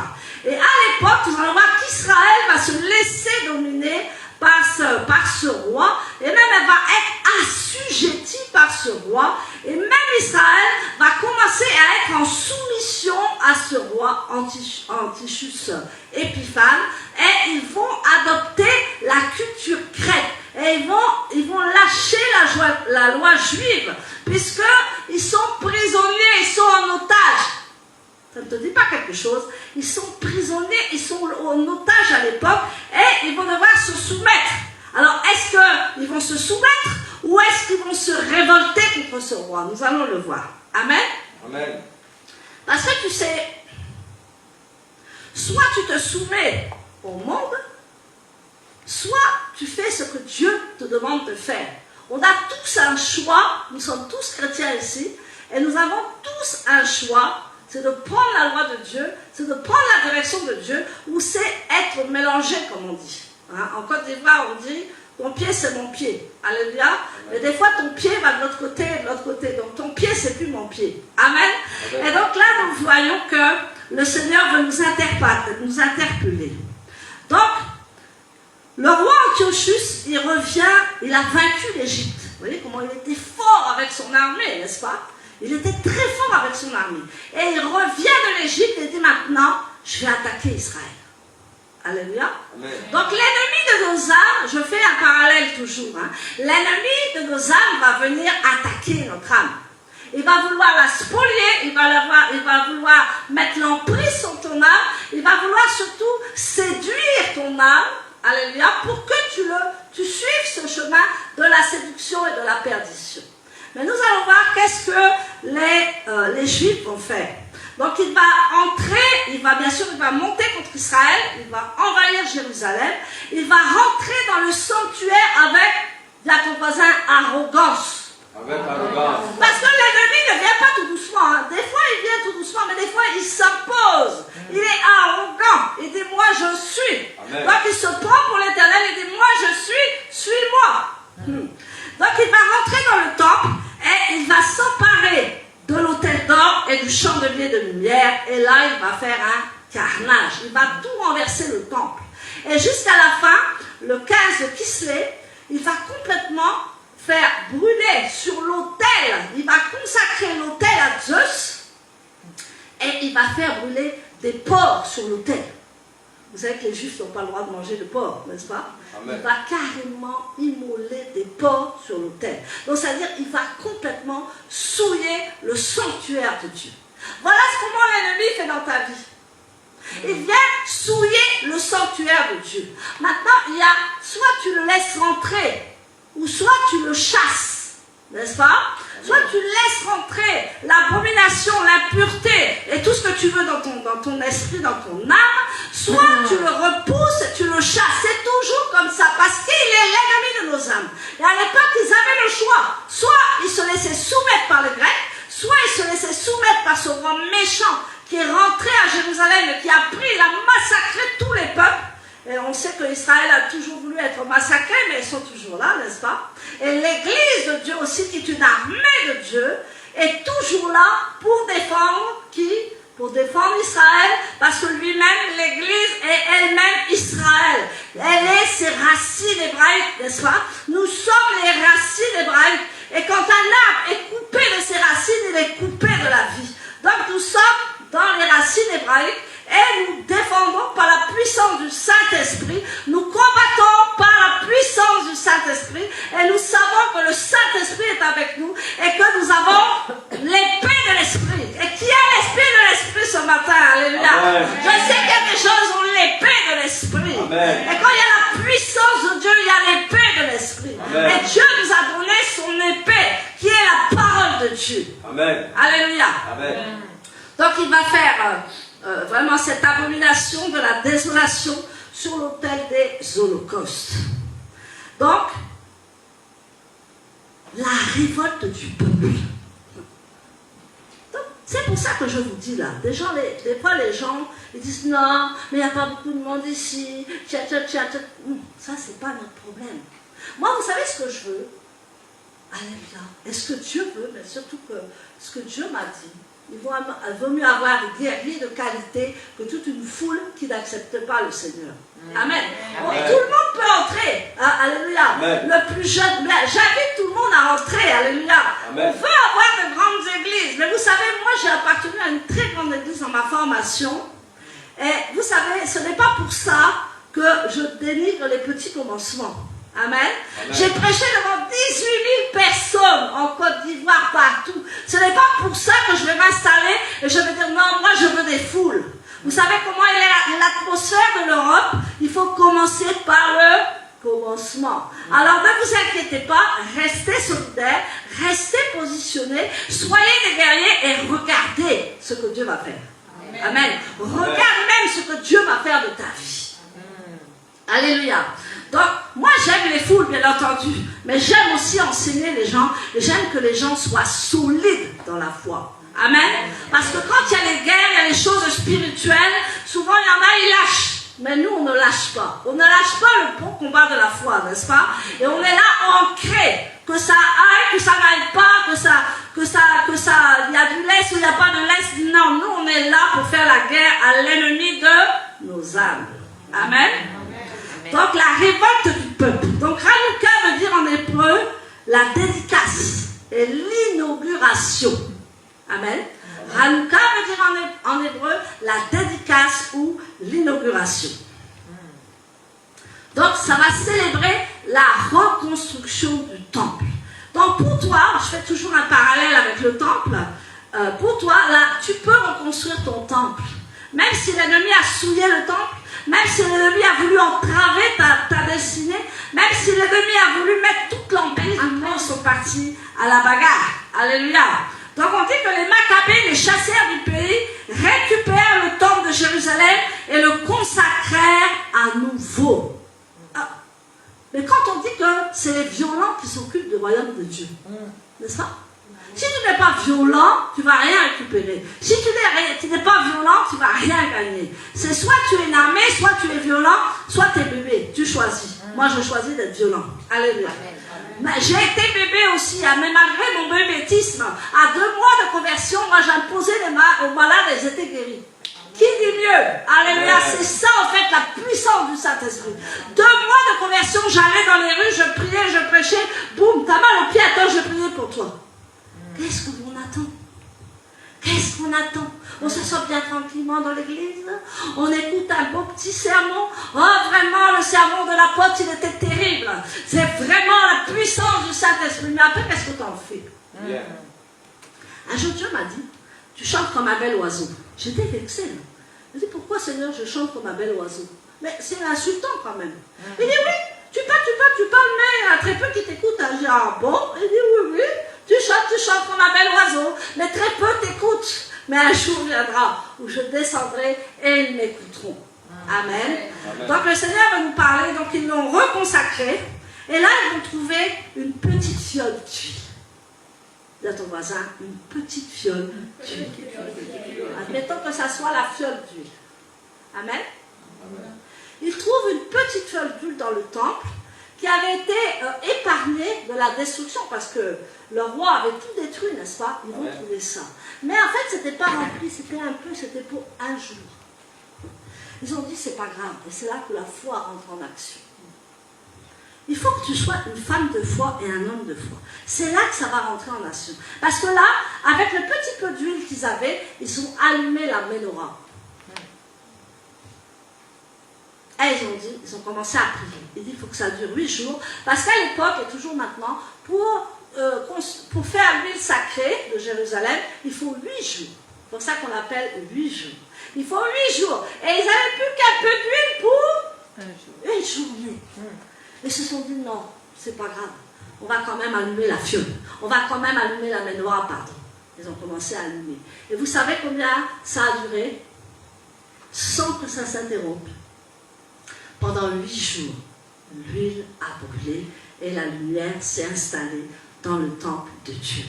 Et à l'époque, nous allons voir qu'Israël va se laisser dominer par ce roi, et même elle va être assujettie par ce roi, et même Israël va commencer à être en soumission à ce roi Antiochus Épiphane, et ils vont adopter la culture grecque, et ils vont lâcher la loi juive, puisqu'ils sont prisonniers, ils sont en otage. Ça ne te dit pas quelque chose? Ils sont prisonniers, ils sont en otage à l'époque et ils vont devoir se soumettre. Alors, est-ce qu'ils vont se soumettre ou est-ce qu'ils vont se révolter contre ce roi? Nous allons le voir. Amen? Amen. Parce que tu sais, soit tu te soumets au monde, soit tu fais ce que Dieu te demande de faire. On a tous un choix, nous sommes tous chrétiens ici, et nous avons tous un choix. C'est de prendre la loi de Dieu, c'est de prendre la direction de Dieu, ou c'est être mélangé, comme on dit. Hein? En Côte d'Ivoire, on dit, ton pied, c'est mon pied. Alléluia. Mais des fois, ton pied va de l'autre côté et de l'autre côté. Donc, ton pied, c'est plus mon pied. Amen. Et donc là, nous voyons que le Seigneur veut nous interpeller. Donc, le roi Antiochus, il revient, il a vaincu l'Égypte. Vous voyez comment il était fort avec son armée, n'est-ce pas? Il était très fort avec son armée. Et il revient de l'Égypte et dit maintenant, je vais attaquer Israël. Alléluia. Amen. Donc l'ennemi de nos âmes, je fais un parallèle toujours, hein, l'ennemi de nos âmes va venir attaquer notre âme. Il va vouloir la spolier, il va vouloir mettre l'emprise sur ton âme, il va vouloir surtout séduire ton âme, alléluia, pour que tu suives ce chemin de la séduction et de la perdition. Mais nous allons voir qu'est-ce que les Juifs vont faire. Donc il va entrer, il va monter contre Israël, il va envahir Jérusalem, il va rentrer dans le sanctuaire avec, dis à ton voisin, arrogance. Avec arrogance. Parce que l'ennemi ne vient pas tout doucement. Hein. Des fois il vient tout doucement, mais des fois il s'impose. Il est arrogant. Il dit moi je suis. Amen. Donc il se prend pour l'Éternel, il dit moi je suis, suis-moi. Donc il va rentrer dans le temple et il va s'emparer de l'autel d'or et du chandelier de lumière. Et là, il va faire un carnage. Il va tout renverser le temple. Et jusqu'à la fin, le 15 de Kislev, il va complètement faire brûler sur l'autel. Il va consacrer l'autel à Zeus et il va faire brûler des porcs sur l'autel. Vous savez que les Juifs n'ont pas le droit de manger de porc, n'est-ce pas? Amen. Il va carrément immoler des porcs sur l'autel. Donc, c'est-à-dire qu'il va complètement souiller le sanctuaire de Dieu. Voilà comment l'ennemi fait dans ta vie. Il vient souiller le sanctuaire de Dieu. Maintenant, il y a soit tu le laisses rentrer, ou soit tu le chasses, n'est-ce pas? Soit tu laisses rentrer l'abomination, l'impureté et tout ce que tu veux dans ton esprit, dans ton âme, soit tu le repousses et tu le chasses. C'est toujours comme ça, parce qu'il est l'ennemi de nos âmes. Et à l'époque, ils avaient le choix. Soit ils se laissaient soumettre par les Grecs, soit ils se laissaient soumettre par ce roi méchant qui est rentré à Jérusalem et qui a pris, il a massacré tous les peuples. Et on sait qu'Israël a toujours voulu être massacré, mais ils sont toujours là, n'est-ce pas? Et l'Église de Dieu aussi, qui est une armée de Dieu, est toujours là pour défendre qui? Pour défendre Israël, parce que lui-même, l'Église est elle-même Israël. Elle est ses racines hébraïques, n'est-ce pas? Nous sommes les racines hébraïques. Et quand un arbre est coupé de ses racines, il est coupé de la vie. Donc nous sommes dans les racines hébraïques et nous défendons par la puissance du Saint-Esprit. Nous combattons par la puissance du Saint-Esprit et nous savons que le Saint-Esprit est avec nous et que nous avons l'épée de l'Esprit. Et qui a l'esprit de l'Esprit ce matin? Alléluia. Amen. Je sais qu'il y a des choses qui ont l'épée de l'Esprit. Amen. Et quand il y a la puissance de Dieu, il y a l'épée de l'Esprit. Amen. Et Dieu nous a donné son épée qui est la parole de Dieu. Amen. Alléluia. Amen. Donc il va faire vraiment cette abomination de la désolation sur l'autel des holocaustes. Donc, la révolte du peuple. Donc, c'est pour ça que je vous dis là, des fois les gens ils disent non, mais il n'y a pas beaucoup de monde ici, ça c'est pas notre problème. Moi, vous savez ce que je veux? Alléluia. Et ce que Dieu veut, mais surtout que ce que Dieu m'a dit, il vaut mieux avoir des guerriers de qualité que toute une foule qui n'accepte pas le Seigneur. Amen. Bon, tout le monde peut entrer. Alléluia. Amen. Le plus jeune, j'invite tout le monde à entrer. Alléluia. Amen. On veut avoir de grandes églises. Mais vous savez, moi j'ai appartenu à une très grande église dans ma formation. Et vous savez, ce n'est pas pour ça que je dénigre les petits commencements. Amen. Amen. J'ai prêché devant 18 000 personnes en Côte d'Ivoire, partout. Ce n'est pas pour ça que je vais m'installer et je vais dire non, moi je veux des foules. Vous savez comment il est l'atmosphère de l'Europe? Il faut commencer par le commencement. Alors ne vous inquiétez pas, restez solidaires, restez positionnés, soyez des guerriers et regardez ce que Dieu va faire. Amen. Regarde même ce que Dieu va faire de ta vie. Alléluia. Donc, moi j'aime les foules, bien entendu, mais j'aime aussi enseigner les gens, et j'aime que les gens soient solides dans la foi. Amen. Parce que quand il y a les guerres, il y a les choses spirituelles, souvent il y en a, ils lâchent. Mais nous, on ne lâche pas. On ne lâche pas le bon combat de la foi, n'est-ce pas? Et on est là ancré, que ça aille, que ça n'aille pas, il y a du lest ou il n'y a pas de lest. Non, nous, on est là pour faire la guerre à l'ennemi de nos âmes. Amen. Donc la révolte du peuple. Donc Hanouka veut dire en hébreu la dédicace et l'inauguration. Amen. Hanouka veut dire en hébreu la dédicace ou l'inauguration. Donc ça va célébrer la reconstruction du temple. Donc pour toi, je fais toujours un parallèle avec le temple, pour toi là, tu peux reconstruire ton temple. Même si l'ennemi a souillé le temple, même si l'ennemi a voulu entraver ta destinée, même si l'ennemi a voulu mettre toute l'emprise du monde, sont partis à la bagarre. Alléluia. Donc on dit que les Maccabées, les chasseurs du pays, récupèrent le temple de Jérusalem et le consacrèrent à nouveau. Mais quand on dit que c'est les violents qui s'occupent du royaume de Dieu, n'est-ce pas? Si tu n'es pas violent, tu ne vas rien récupérer. Si tu n'es pas violent, tu ne vas rien gagner. C'est soit tu es une armée, soit tu es violent, soit tu es bébé. Tu choisis. Moi, je choisis d'être violent. Alléluia. J'ai été bébé aussi, mais malgré mon bébétisme, à 2 mois de conversion, moi j'imposais les mains aux malades et ils étaient guéris. Qui dit mieux? Alléluia, c'est ça en fait la puissance du Saint-Esprit. 2 mois de conversion, j'allais dans les rues, je priais, je prêchais, boum, t'as mal au pied, attends, je priais pour toi. Qu'est-ce qu'on attend? Qu'est-ce qu'on attend? On se sent bien tranquillement dans l'église, on écoute un beau petit sermon. Oh, vraiment, le sermon de l'apôtre, il était terrible. C'est vraiment la puissance du Saint-Esprit. Mais après, qu'est-ce que tu en fais? Un jour, Dieu m'a dit, tu chantes comme un bel oiseau. J'étais vexée. Je dis, pourquoi Seigneur, je chante comme un bel oiseau? Mais c'est insultant quand même. Il dit, oui, tu parles, mais il y a très peu qui t'écoutent. Je dis, ah bon? Il dit, oui, tu chantes comme un bel oiseau, mais très peu t'écoutent. Mais un jour viendra où je descendrai et ils m'écouteront. Amen. Donc le Seigneur va nous parler, donc ils l'ont reconsacré. Et là, ils vont trouver une petite fiole d'huile. Dis à ton voisin, une petite fiole d'huile. Admettons que ça soit la fiole d'huile. Amen. Ils trouvent une petite fiole d'huile dans le temple qui avait été épargnée de la destruction parce que le roi avait tout détruit, n'est-ce pas? Ils vont trouver ça. Mais en fait, ce n'était pas rempli, c'était pour un jour. Ils ont dit, c'est pas grave. Et c'est là que la foi rentre en action. Il faut que tu sois une femme de foi et un homme de foi. C'est là que ça va rentrer en action. Parce que là, avec le petit peu d'huile qu'ils avaient, ils ont allumé la menorah. Et ils ont commencé à prier. Ils disent qu'il faut que ça dure 8 jours. Parce qu'à l'époque, et toujours maintenant, pour faire l'huile sacrée de Jérusalem, il faut 8 jours. C'est pour ça qu'on l'appelle 8 jours. Il faut 8 jours. Et ils n'avaient plus qu'un peu d'huile pour une journée. Ils se sont dit non, c'est pas grave. On va quand même allumer la fiole. On va quand même allumer la menorah, pardon. Ils ont commencé à allumer. Et vous savez combien ça a duré? Sans que ça s'interrompe. Pendant 8 jours, l'huile a brûlé et la lumière s'est installée dans le temple de Dieu.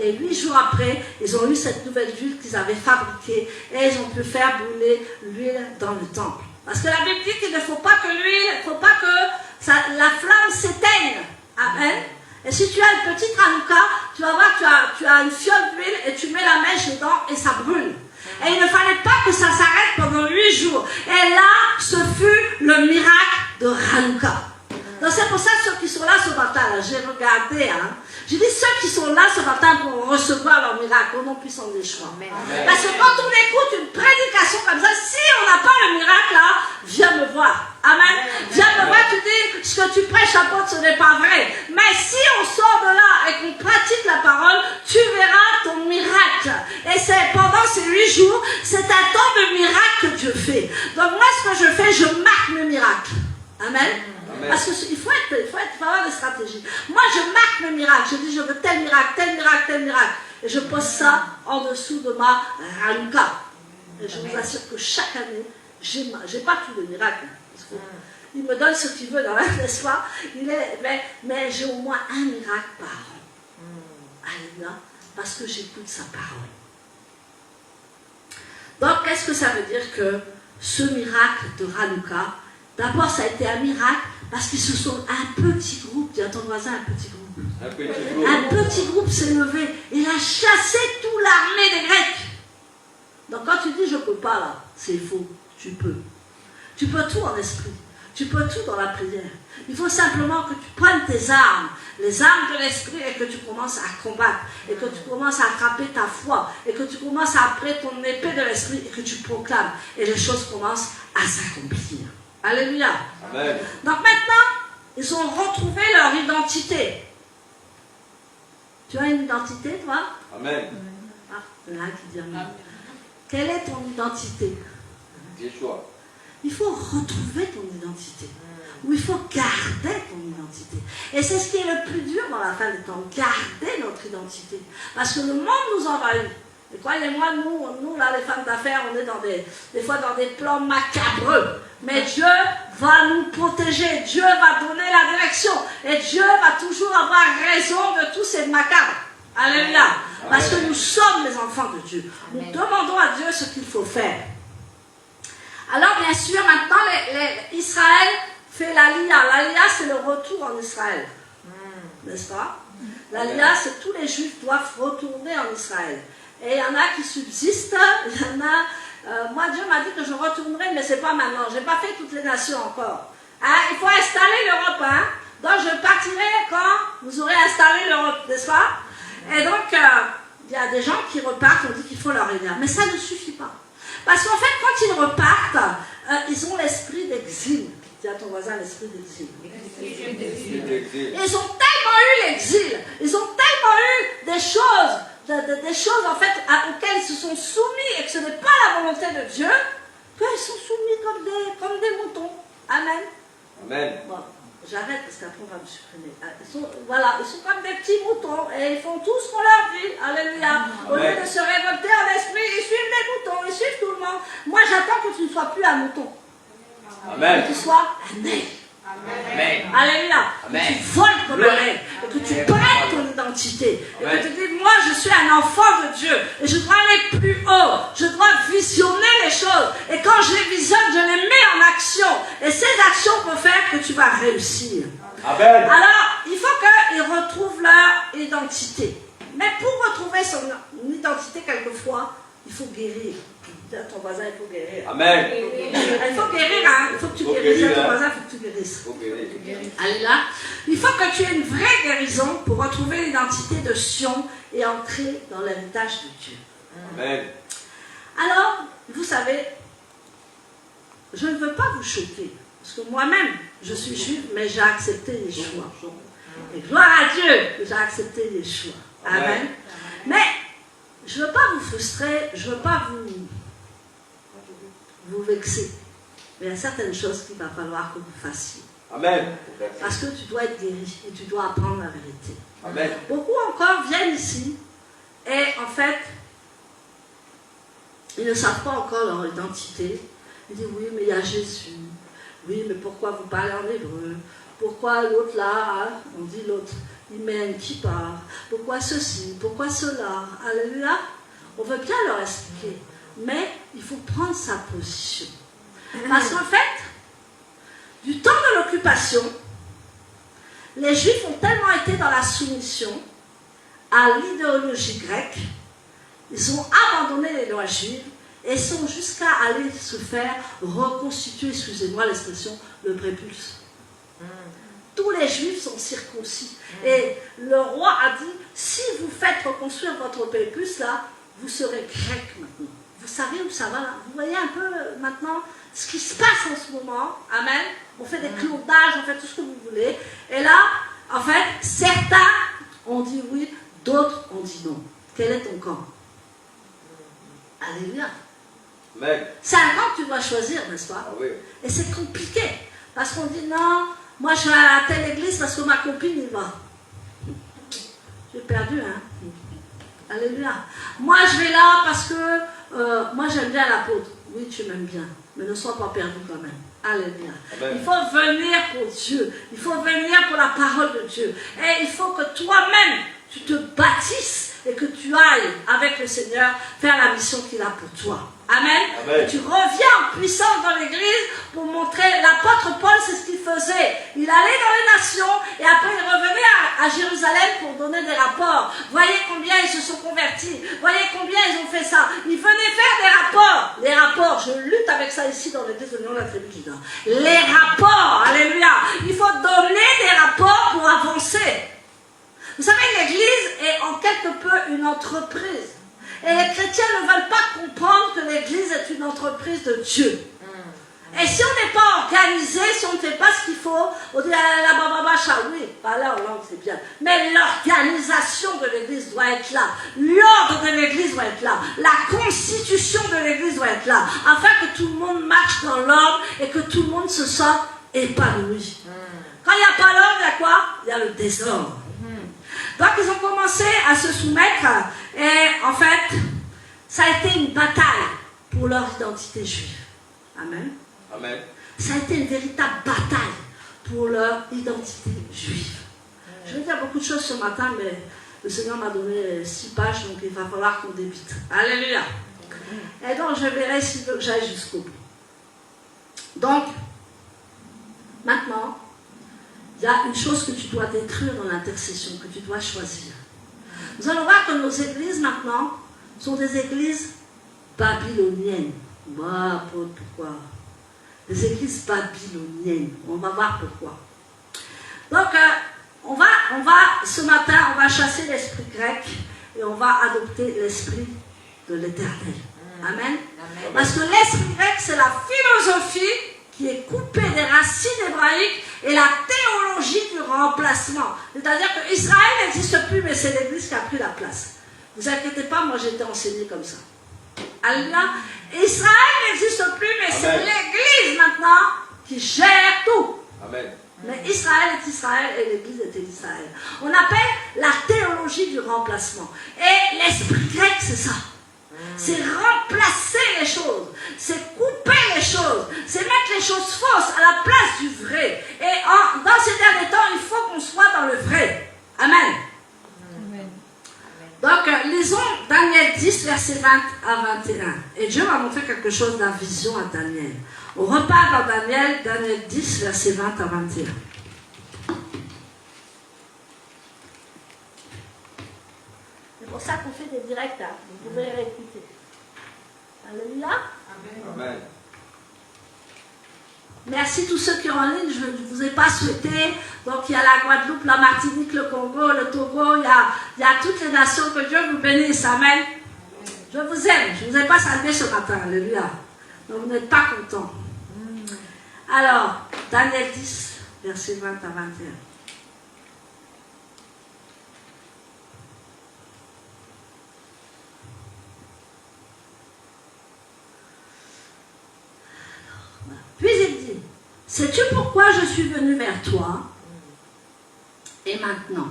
Et 8 jours après, ils ont eu cette nouvelle huile qu'ils avaient fabriquée et ils ont pu faire brûler l'huile dans le temple. Parce que la Bible dit qu'il ne faut pas que l'huile, il ne faut pas que la flamme s'éteigne. Amen. Et si tu as une petite Hanouka, tu vas voir que tu as une fiole d'huile et tu mets la mèche dedans et ça brûle. Et il ne fallait pas que ça s'arrête pendant 8 jours. Et là, ce fut le miracle de Hanouka. Donc c'est pour ça que ceux qui sont là ce matin, j'ai regardé, j'ai dit ceux qui sont là ce matin pour recevoir leur miracle, au nom puissant des choix. Parce que quand on écoute une prédication comme ça, si on n'a pas le miracle là, viens me voir. Amen. Viens me voir, tu dis ce que tu prêches apôtre, ce n'est pas vrai. Mais si on sort de là et qu'on pratique la parole, tu verras ton miracle. Et c'est pendant ces 8 jours, c'est un temps de miracle que Dieu fait. Donc moi ce que je fais, je marque mes miracles. Amen. Parce qu'il faut avoir des stratégies. Moi, je marque mes miracles. Je dis, je veux tel miracle, tel miracle, tel miracle. Et je pose ça en dessous de ma Hanouka. Et je vous assure que chaque année, j'ai pas tous les miracles. Il me donne ce qu'il veut dans la n'est-ce pas? Mais j'ai au moins un miracle par an. Alléluia. Parce que j'écoute sa parole. Donc, qu'est-ce que ça veut dire que ce miracle de Hanouka, d'abord, ça a été un miracle parce qu'ils se sont un petit groupe, dis à ton voisin un petit groupe. Un petit groupe s'est levé. Il a chassé toute l'armée des Grecs. Donc quand tu dis je ne peux pas là, c'est faux. Tu peux. Tu peux tout en esprit. Tu peux tout dans la prière. Il faut simplement que tu prennes tes armes, les armes de l'esprit, et que tu commences à combattre, et que tu commences à attraper ta foi, et que tu commences à prendre ton épée de l'esprit, et que tu proclames. Et les choses commencent à s'accomplir. Alléluia. Amen. Donc maintenant, ils ont retrouvé leur identité. Tu as une identité, toi? Amen. Ah, il y en a qui dit Amen. Quelle est ton identité? Yeshua. Il faut retrouver ton identité. Ou il faut garder ton identité. Et c'est ce qui est le plus dur dans la fin des temps, garder notre identité. Parce que le monde nous envahit. Et croyez-moi, nous là, les femmes d'affaires, on est des fois dans des plans macabreux. Mais Dieu va nous protéger, Dieu va donner la direction. Et Dieu va toujours avoir raison de tous ces macabres. Alléluia. Parce que nous sommes les enfants de Dieu. Nous demandons à Dieu ce qu'il faut faire. Alors bien sûr, maintenant, Israël fait l'Aliyah. L'Aliyah, c'est le retour en Israël. N'est-ce pas? L'Aliyah, c'est tous les Juifs doivent retourner en Israël. Et il y en a qui subsistent, il y en a... moi, Dieu m'a dit que je retournerai, mais ce n'est pas maintenant. Je n'ai pas fait toutes les nations encore. Il faut installer l'Europe. Donc, je partirai quand vous aurez installé l'Europe, n'est-ce pas? Et donc, il y a des gens qui repartent, on dit qu'il faut leur aider. Mais ça ne suffit pas. Parce qu'en fait, quand ils repartent, ils ont l'esprit d'exil. Dis à ton voisin l'esprit d'exil. Ils ont tellement eu l'exil, ils ont tellement eu des choses en fait auxquelles ils se sont soumis et que ce n'est pas la volonté de Dieu, qu'ils sont soumis comme des moutons. Amen. Amen. Bon, j'arrête parce qu'après on va me supprimer. Ils sont comme des petits moutons et ils font tout ce qu'on leur dit. Alléluia. Au lieu de se révolter en esprit, ils suivent les moutons, ils suivent tout le monde. Moi j'attends que tu ne sois plus un mouton. Amen. Que tu sois un aigle. Amen. Alléluia. Amen. Que tu voles comme un aigle. Et que tu prennes ton identité. Et que tu dis, moi je suis un enfant de Dieu. Et je dois aller plus haut. Je dois visionner les choses. Et quand je les visionne, je les mets en action. Et ces actions vont faire que tu vas réussir. Amen. Alors, il faut qu'ils retrouvent leur identité. Mais pour retrouver son identité, quelquefois, il faut guérir. Dis à ton voisin, il faut guérir. Amen. Il faut guérir, hein. Il faut que tu guérisses. Dis à ton voisin, il faut que tu guérisses. Allez là. Il faut que tu aies une vraie guérison pour retrouver l'identité de Sion et entrer dans l'héritage de Dieu. Amen. Alors, vous savez, je ne veux pas vous choquer. Parce que moi-même, je suis juive, mais j'ai accepté les choix. Et gloire à Dieu que j'ai accepté les choix. Amen. Mais je ne veux pas vous frustrer, je ne veux pas vous vexer. Mais il y a certaines choses qu'il va falloir que vous fassiez. Amen. Parce que tu dois être guéri et tu dois apprendre la vérité. Amen. Beaucoup encore viennent ici et en fait, ils ne savent pas encore leur identité. Ils disent oui, mais il y a Jésus. Oui, mais pourquoi vous parlez en hébreu? Pourquoi l'autre là, on dit l'autre, il met un kippa? Pourquoi ceci? Pourquoi cela? Alléluia. On veut bien leur expliquer. Mais il faut prendre sa position. Parce qu'en fait, du temps de l'occupation, les Juifs ont tellement été dans la soumission à l'idéologie grecque, ils ont abandonné les lois juives et sont jusqu'à aller se faire reconstituer, excusez-moi l'expression, le prépuce. Tous les Juifs sont circoncis. Et le roi a dit, si vous faites reconstruire votre prépuce là, vous serez grec maintenant. Vous savez où ça va là? Vous voyez un peu maintenant ce qui se passe en ce moment. Amen. On fait des clodages, on fait tout ce que vous voulez. Et là, en fait, certains ont dit oui, d'autres ont dit non. Quel est ton camp? Alléluia. Amen. C'est un camp que tu dois choisir, n'est-ce pas? Ah oui. Et c'est compliqué. Parce qu'on dit non, moi je vais à telle église parce que ma copine y va. J'ai perdu, hein? Alléluia. Moi je vais là parce que moi j'aime bien l'apôtre. Oui, tu m'aimes bien, mais ne sois pas perdu quand même. Alléluia. Amen. Il faut venir pour Dieu. Il faut venir pour la parole de Dieu. Et il faut que toi-même, tu te bâtisses et que tu ailles avec le Seigneur faire la mission qu'il a pour toi. Amen. Amen. Et tu reviens en puissance dans l'église pour montrer. L'apôtre Paul, c'est ce qu'il faisait. Il allait dans les nations et après il revenait à Jérusalem pour donner des rapports. Voyez combien ils se sont convertis. Voyez combien ils ont fait ça. Ils venaient faire des rapports. Les rapports, je lutte avec ça ici dans l'église de Lyon, la tribu de Juda. Les rapports, alléluia. Il faut donner des rapports pour avancer. Vous savez, l'église est en quelque peu une entreprise. Et les chrétiens ne veulent pas comprendre que l'église est une entreprise de Dieu. Et si on n'est pas organisé, si on ne fait pas ce qu'il faut, on dit la bababacha, oui, parler en langue c'est bien. Mais l'organisation de l'église doit être là. L'ordre de l'église doit être là. La constitution de l'église doit être là. Afin que tout le monde marche dans l'ordre et que tout le monde se sente épanoui. Quand il n'y a pas l'ordre, il y a quoi? Il y a le désordre. Donc ils ont commencé à se soumettre et en fait, ça a été une bataille pour leur identité juive. Amen. Amen. Ça a été une véritable bataille pour leur identité juive. Je vais dire beaucoup de choses ce matin, mais le Seigneur m'a donné 6 pages, donc il va falloir qu'on débite. Alléluia. Et donc je verrai s'il veut que j'aille jusqu'au bout. Donc, maintenant, il y a une chose que tu dois détruire dans l'intercession, que tu dois choisir. Nous allons voir que nos églises maintenant sont des églises babyloniennes. Pourquoi? Des églises babyloniennes. On va voir pourquoi. Donc, on va ce matin, on va chasser l'esprit grec et on va adopter l'esprit de l'Éternel. Amen. Parce que l'esprit grec, c'est la philosophie qui est coupée des racines hébraïques et la théologie du remplacement. C'est-à-dire que Israël n'existe plus, mais c'est l'Église qui a pris la place. Ne vous inquiétez pas, moi j'ai été enseignée comme ça. Alléluia. Israël n'existe plus, mais c'est l'Église maintenant qui gère tout. Amen. Mais Israël est Israël et l'Église était Israël. On appelle la théologie du remplacement. Et l'esprit grec, c'est ça. C'est remplacer les choses, c'est couper les choses, c'est mettre les choses fausses à la place du vrai. Et dans ces derniers temps, il faut qu'on soit dans le vrai. Amen. Amen. Donc, lisons Daniel 10, versets 20 à 21. Et Dieu va montrer quelque chose dans la vision à Daniel. On repart dans Daniel 10, versets 20 à 21. C'est pour ça qu'on fait des directs, hein. Vous pouvez les réécouter. Alléluia. Amen. Merci tous ceux qui sont en ligne, je ne vous ai pas souhaité. Donc il y a la Guadeloupe, la Martinique, le Congo, le Togo, il y a toutes les nations, que Dieu vous bénisse. Amen. Je vous aime, je ne vous ai pas salué ce matin. Alléluia. Donc vous n'êtes pas contents. Alors, Daniel 10, versets 20 à 21. Puis il dit, sais-tu pourquoi je suis venu vers toi? Et maintenant,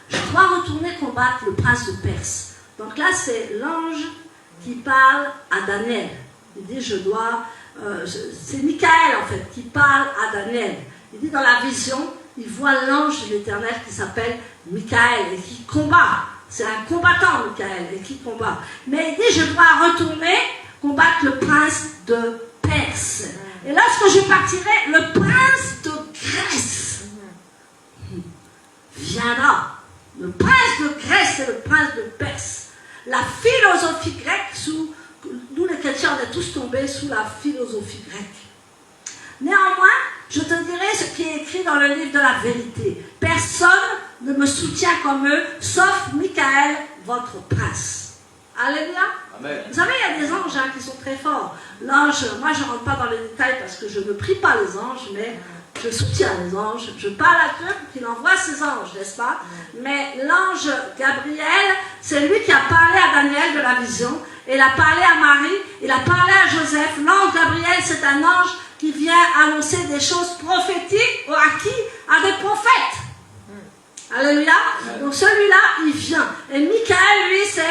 je dois retourner combattre le prince de Perse. Donc là, c'est l'ange qui parle à Daniel. Il dit, c'est Michael en fait qui parle à Daniel. Il dit dans la vision, il voit l'ange de l'Éternel qui s'appelle Michael et qui combat. C'est un combattant, Michael, et qui combat. Mais il dit, je dois retourner combattre le prince de Perse. Et lorsque je partirai, le prince de Grèce viendra. Le prince de Grèce et le prince de Perse. La philosophie grecque, nous les chrétiens, on est tous tombés sous la philosophie grecque. Néanmoins, je te dirai ce qui est écrit dans le livre de la vérité. Personne ne me soutient comme eux, sauf Michael, votre prince. Alléluia. Amen. Vous savez, il y a des anges qui sont très forts. L'ange, moi je ne rentre pas dans les détails parce que je ne prie pas les anges, mais je soutiens les anges. Je parle à Dieu pour qu'il envoie ses anges, n'est-ce pas? Mais l'ange Gabriel, c'est lui qui a parlé à Daniel de la vision. Il a parlé à Marie, il a parlé à Joseph. L'ange Gabriel, c'est un ange qui vient annoncer des choses prophétiques à qui? À des prophètes. Alléluia. Donc celui-là, il vient. Et Michael, lui, c'est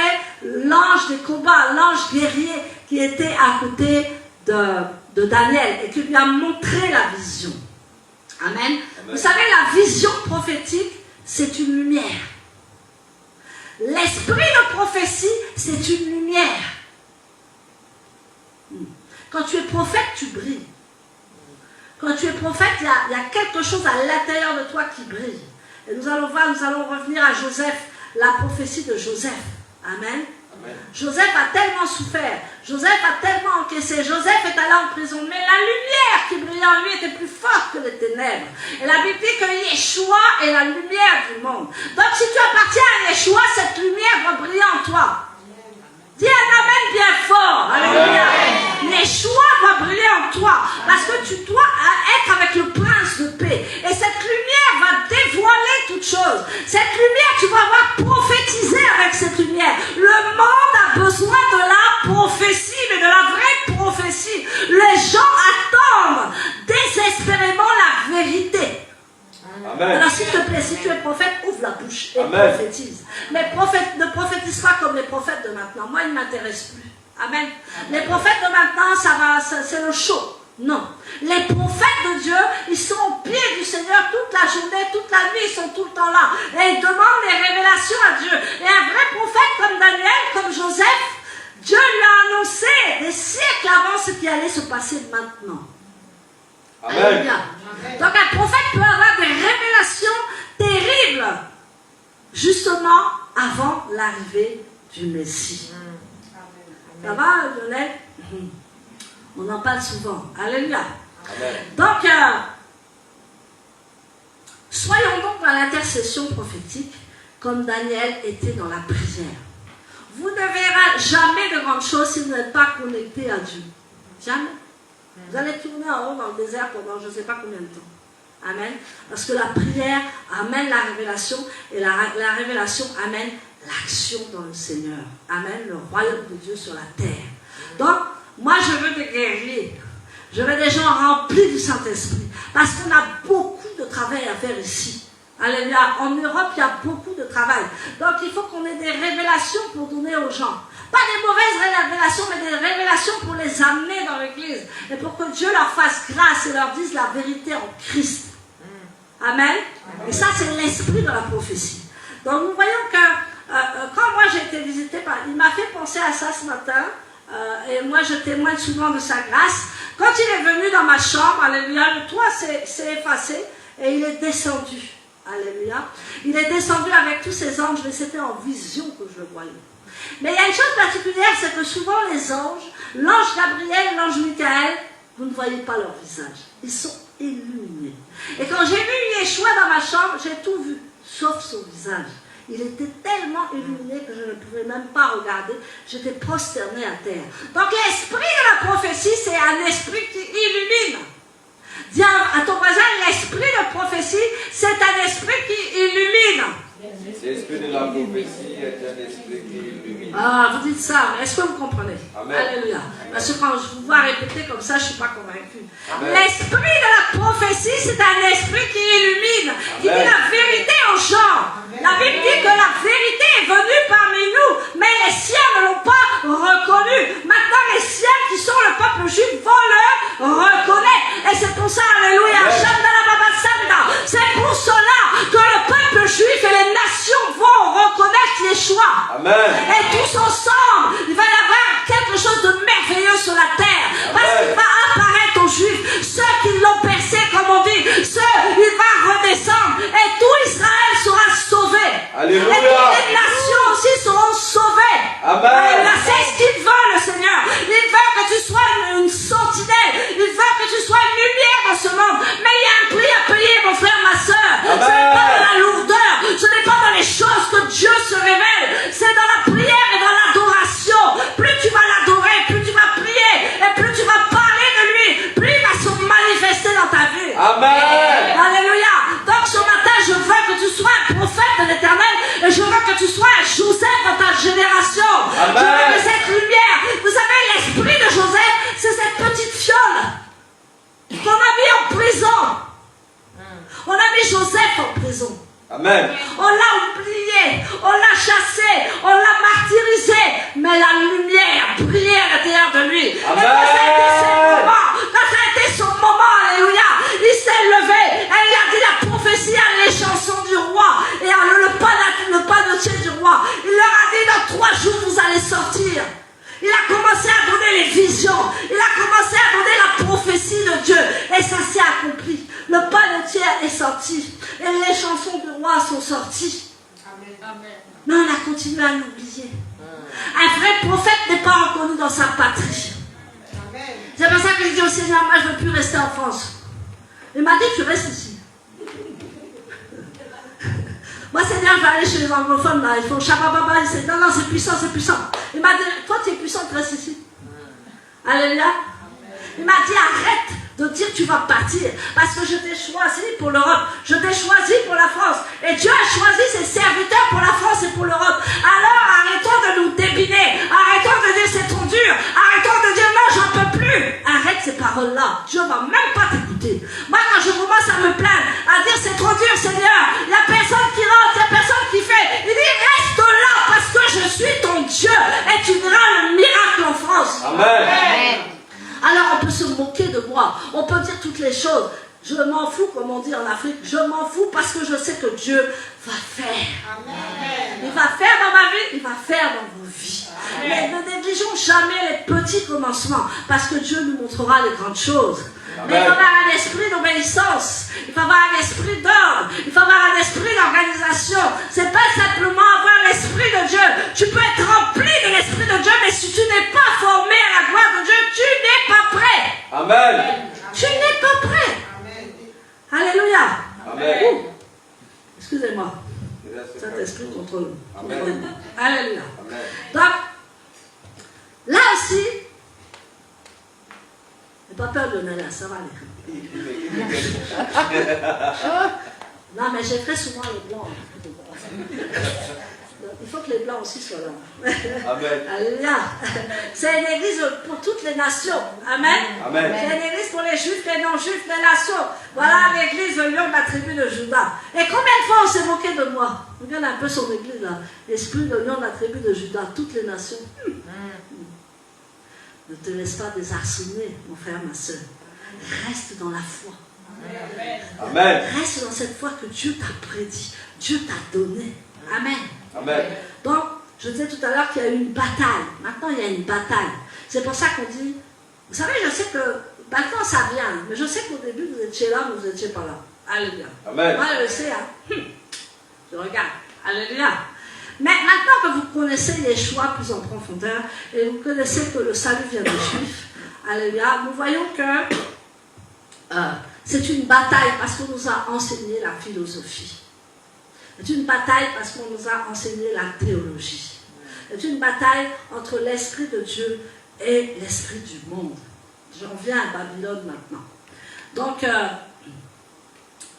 l'ange des combats, l'ange guerrier qui était à côté de Daniel et qui lui a montré la vision. Amen. Amen. Vous savez, la vision prophétique, c'est une lumière. L'esprit de prophétie, c'est une lumière. Quand tu es prophète, tu brilles. Quand tu es prophète, il y a quelque chose à l'intérieur de toi qui brille. Et nous allons revenir à Joseph, la prophétie de Joseph. Amen. Amen. Joseph a tellement souffert, Joseph a tellement encaissé, Joseph est allé en prison, mais la lumière qui brillait en lui était plus forte que les ténèbres. Et la Bible dit que Yeshua est la lumière du monde. Donc si tu appartiens à Yeshua, cette lumière va briller en toi. Dis un amen bien fort. Alléluia. Yeshua va briller en toi, parce que tu dois être avec le prince de paix. Et cette lumière va dévoiler toutes choses. Cette lumière, tu vas avoir prophétisé avec cette lumière. Le monde a besoin de la prophétie, mais de la vraie prophétie. Les gens attendent désespérément la vérité. Amen. Alors s'il te plaît, si tu es prophète, ouvre la bouche et Amen. Prophétise. Mais ne prophétise pas comme les prophètes de maintenant. Moi, ils ne m'intéressent plus. Amen. Les prophètes de maintenant, c'est le show. Non. Les prophètes de Dieu, ils sont au pied du Seigneur toute la journée, toute la nuit, ils sont tout le temps là. Et ils demandent les révélations à Dieu. Et un vrai prophète comme Daniel, comme Joseph, Dieu lui a annoncé des siècles avant ce qui allait se passer maintenant. Amen. Alléluia. Donc un prophète peut avoir des révélations terribles, justement avant l'arrivée du Messie. Ça va, Lionel? On en parle souvent. Alléluia. Amen. Donc, soyons donc dans l'intercession prophétique, comme Daniel était dans la prière. vous ne verrez jamais de grandes choses si vous n'êtes pas connecté à Dieu. Jamais. Vous allez tourner en haut dans le désert pendant je ne sais pas combien de temps. Amen. Parce que la prière amène la révélation et la révélation amène l'action dans le Seigneur. Amen. Le royaume de Dieu sur la terre. Donc, moi je veux des guerriers. Je veux des gens remplis du Saint-Esprit. Parce qu'on a beaucoup de travail à faire ici. Alléluia. En Europe, il y a beaucoup de travail. Donc, il faut qu'on ait des révélations pour donner aux gens. Pas des mauvaises révélations, mais des révélations pour les amener dans l'église. Et pour que Dieu leur fasse grâce et leur dise la vérité en Christ. Amen. Et ça, c'est l'esprit de la prophétie. Donc, nous voyons que quand moi j'ai été visitée par... Il m'a fait penser à ça ce matin. Et moi, je témoigne souvent de sa grâce. Quand il est venu dans ma chambre, alléluia, le toit s'est effacé et il est descendu. Alléluia. Il est descendu avec tous ses anges, mais c'était en vision que je le voyais. Mais il y a une chose particulière, c'est que souvent les anges, l'ange Gabriel, l'ange Michael, vous ne voyez pas leur visage. Ils sont illuminés. Et quand j'ai vu Yeshua dans ma chambre, j'ai tout vu, sauf son visage. Il était tellement illuminé que je ne pouvais même pas regarder. J'étais prosternée à terre. Donc l'esprit de la prophétie, c'est un esprit qui illumine. Dis à ton voisin, l'esprit de prophétie, c'est un esprit qui illumine. L'esprit de la prophétie est un esprit qui illumine. Ah, vous dites ça, mais est-ce que vous comprenez? Amen. Alléluia. Parce que quand je vous vois répéter comme ça, je ne suis pas convaincue. Amen. L'esprit de la prophétie, c'est un esprit qui illumine, qui dit la vérité aux gens. La Bible dit que la vérité est venue parmi nous, mais les siens ne l'ont pas reconnue. Maintenant, les siens qui sont le peuple juif vont le reconnaître. Et c'est pour ça, alléluia, c'est pour cela que le peuple juif et les nations vont reconnaître Yeshua. Amen. Et tous ensemble, il va y avoir quelque chose de merveilleux sur la terre. Parce qu'il va apparaître aux Juifs, ceux qui l'ont percé, comme on dit, il va redescendre. Et tout Israël sera sauvé. Alléluia. Et toutes les nations aussi seront sauvées. Amen. C'est ce qu'il veut, le Seigneur. Il veut que tu sois une sentinelle. Il veut que tu sois une lumière dans ce monde. Mais il y a un prix à payer, mon frère, ma soeur. Ce n'est pas dans la lourdeur. Ce n'est pas dans les choses que Dieu se révèle. C'est dans la prière et dans l'adoration. Plus tu vas l'adorer, plus tu vas prier, et plus tu vas parler de lui, plus il va se manifester dans ta vie. Amen. Alléluia. Donc ce matin, je veux que tu sois un prophète de l'Éternel, et je veux que tu sois un Joseph dans ta génération. Amen. Je veux que cette lumière, vous savez, l'esprit de Joseph, c'est cette petite fiole qu'on a mis en prison. On a mis Joseph en prison. Amen. On l'a oublié, on l'a chassé, on l'a martyrisé, mais la lumière brillait à l'intérieur de lui. Amen. Et quand ça a été son moment, alléluia, il s'est levé et il a dit la prophétie à les chansons du roi et à le panetier du roi. Il leur a dit dans 3 jours vous allez sortir. Il a commencé à donner les visions, il a commencé à donner la prophétie de Dieu et ça s'est accompli. Le panetier est sorti et les chansons du roi sont sorties. Amen. Mais on a continué à l'oublier. Un vrai prophète n'est pas reconnu dans sa patrie. C'est pour ça que je dis au Seigneur, moi je ne veux plus rester en France. Il m'a dit tu restes ici. Moi, Seigneur, je vais aller chez les anglophones, là, ils font chabababa, ils disent, non, c'est puissant, c'est puissant. Il m'a dit, toi, tu es puissant, tu restes ici. Alléluia. Il m'a dit, arrête de dire tu vas partir, parce que je t'ai choisi pour l'Europe, je t'ai choisi pour la France, et Dieu a choisi ses serviteurs pour la France et pour l'Europe. Alors, arrêtons de nous débiner, arrêtons de dire c'est trop dur, arrêtons de dire non, j'en peux plus. Arrête ces paroles-là, Dieu ne va même pas t'écouter. Moi, quand je commence à me plaindre, à dire c'est trop dur, Seigneur, il n'y a personne qui rentre, il n'y a personne qui fait. Il dit reste là parce que je suis ton Dieu et tu verras le miracle en France. Amen. Alors on peut se moquer de moi, on peut dire toutes les choses. Je m'en fous, comme on dit en Afrique, je m'en fous parce que je sais que Dieu va faire. Amen. Il va faire dans ma vie, il va faire dans vos vies. Mais ne négligeons jamais les petits commencements parce que Dieu nous montrera les grandes choses. Mais il faut avoir un esprit d'obéissance, il faut avoir un esprit d'ordre, il faut avoir un esprit d'organisation. C'est pas simplement avoir l'esprit de Dieu. Tu peux être rempli de l'esprit de Dieu, mais si tu n'es pas formé à la gloire de Dieu, tu n'es pas prêt. Amen. Tu n'es pas prêt. Alléluia. Amen. Excusez-moi. Saint-Esprit contre nous. Amen. Alléluia. Amen. Donc, là aussi, n'aie pas peur de Nala, ça va aller. Non, mais j'ai très souvent les blancs. Il faut que les blancs aussi soient là. Amen. Alléluia. C'est une église pour toutes les nations. Amen. Amen. C'est une église pour les juifs, les non-juifs, les nations. Voilà l'église, le lion de la tribu de Juda. Et combien de fois on s'est moqué de moi? Regarde un peu son église là. L'esprit de lion de la tribu de Juda, toutes les nations. Ne te laisse pas désarçonner, mon frère, ma soeur. Reste dans la foi. Amen. Reste dans cette foi que Dieu t'a prédit. Dieu t'a donné. Amen. Amen. Donc, je disais tout à l'heure qu'il y a eu une bataille. Maintenant, il y a une bataille. C'est pour ça qu'on dit... Vous savez, je sais que... Maintenant, ça vient. Mais je sais qu'au début, vous étiez là, mais vous n'étiez pas là. Alléluia. Amen. Moi, je le sais. Hein. Je regarde. Alléluia. Mais maintenant que vous connaissez les choix plus en profondeur, et vous connaissez que le salut vient des Juifs, alléluia, nous voyons que c'est une bataille parce qu'on nous a enseigné la philosophie. C'est une bataille parce qu'on nous a enseigné la théologie. C'est une bataille entre l'Esprit de Dieu et l'Esprit du monde. J'en viens à Babylone maintenant.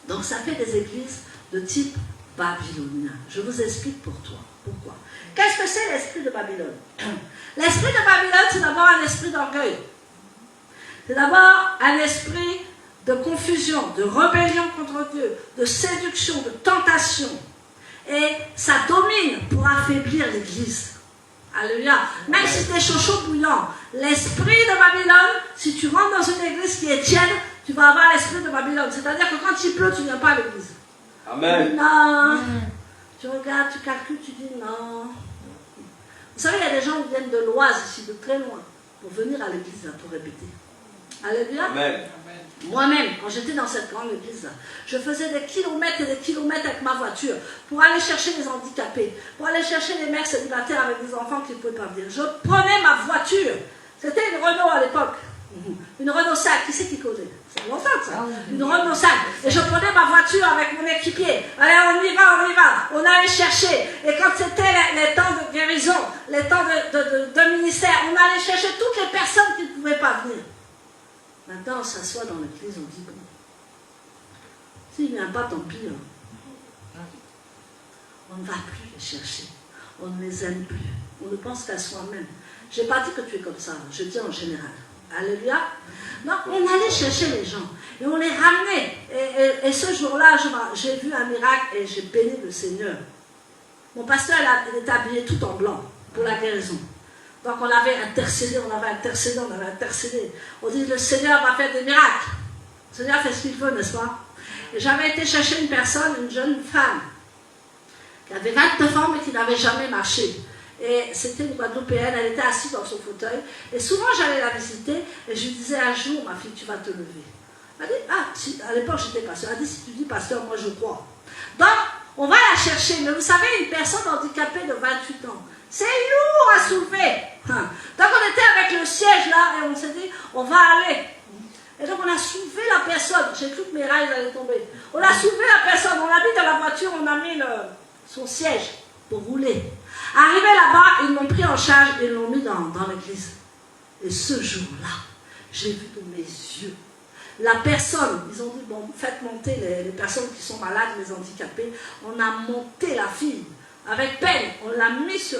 Donc ça fait des églises de type babylonien. Je vous explique pour toi. Pourquoi? Qu'est-ce que c'est l'esprit de Babylone? L'esprit de Babylone, c'est d'abord un esprit d'orgueil. C'est d'abord un esprit de confusion, de rébellion contre Dieu, de séduction, de tentation. Et ça domine pour affaiblir l'Église. Alléluia. Même si tu es chaud bouillant, l'esprit de Babylone, si tu rentres dans une église qui est tiède, tu vas avoir l'esprit de Babylone. C'est-à-dire que quand il pleut, tu ne viens pas à l'église. Amen. Non. Tu regardes, tu calcules, tu dis non. Vous savez, il y a des gens qui viennent de l'Oise, ici, de très loin, pour venir à l'église, pour répéter. Alléluia. Amen. Moi-même, quand j'étais dans cette grande église, je faisais des kilomètres et des kilomètres avec ma voiture pour aller chercher les handicapés, pour aller chercher les mères célibataires avec des enfants qui ne pouvaient pas venir. Je prenais ma voiture. C'était une Renault à l'époque. Une Renault 5, qui c'est qui connaît? C'est longtemps ça. Une Renault 5. Et je prenais ma voiture avec mon équipier. Allez, on y va. On allait chercher. Et quand c'était les temps de guérison, les temps de ministère, on allait chercher toutes les personnes qui ne pouvaient pas venir. Maintenant, on s'assoit dans l'église, on dit bon. S'il ne vient pas, tant pis. On ne va plus les chercher. On ne les aime plus. On ne pense qu'à soi-même. Je n'ai pas dit que tu es comme ça. Je dis en général. Alléluia. Donc, on allait chercher les gens. Et on les ramenait. Et ce jour-là, j'ai vu un miracle et j'ai béni le Seigneur. Mon pasteur, il était habillé tout en blanc pour la guérison. Donc on avait intercédé. On dit le Seigneur va faire des miracles. Le Seigneur fait ce qu'il veut, n'est-ce pas? Et j'avais été chercher une personne, une jeune femme, qui avait 29 ans mais qui n'avait jamais marché. Et c'était une Guadeloupéenne, elle était assise dans son fauteuil. Et souvent j'allais la visiter et je lui disais un jour, ma fille, tu vas te lever. Elle dit, à l'époque j'étais pasteur. Elle dit, si tu dis pasteur, moi je crois. Donc on va la chercher. Mais vous savez, une personne handicapée de 28 ans, c'est lourd à soulever. Donc on était avec le siège là et on s'est dit, on va aller. Et donc on a soulevé la personne. J'ai cru que mes rails allaient tomber. On a soulevé la personne, on l'a mis dans la voiture, on a mis son siège pour rouler. Arrivé là-bas, ils l'ont pris en charge et ils l'ont mis dans l'église. Et ce jour-là, j'ai vu de mes yeux la personne, ils ont dit, bon, faites monter les personnes qui sont malades, les handicapés. On a monté la fille. Avec peine, on l'a mis sur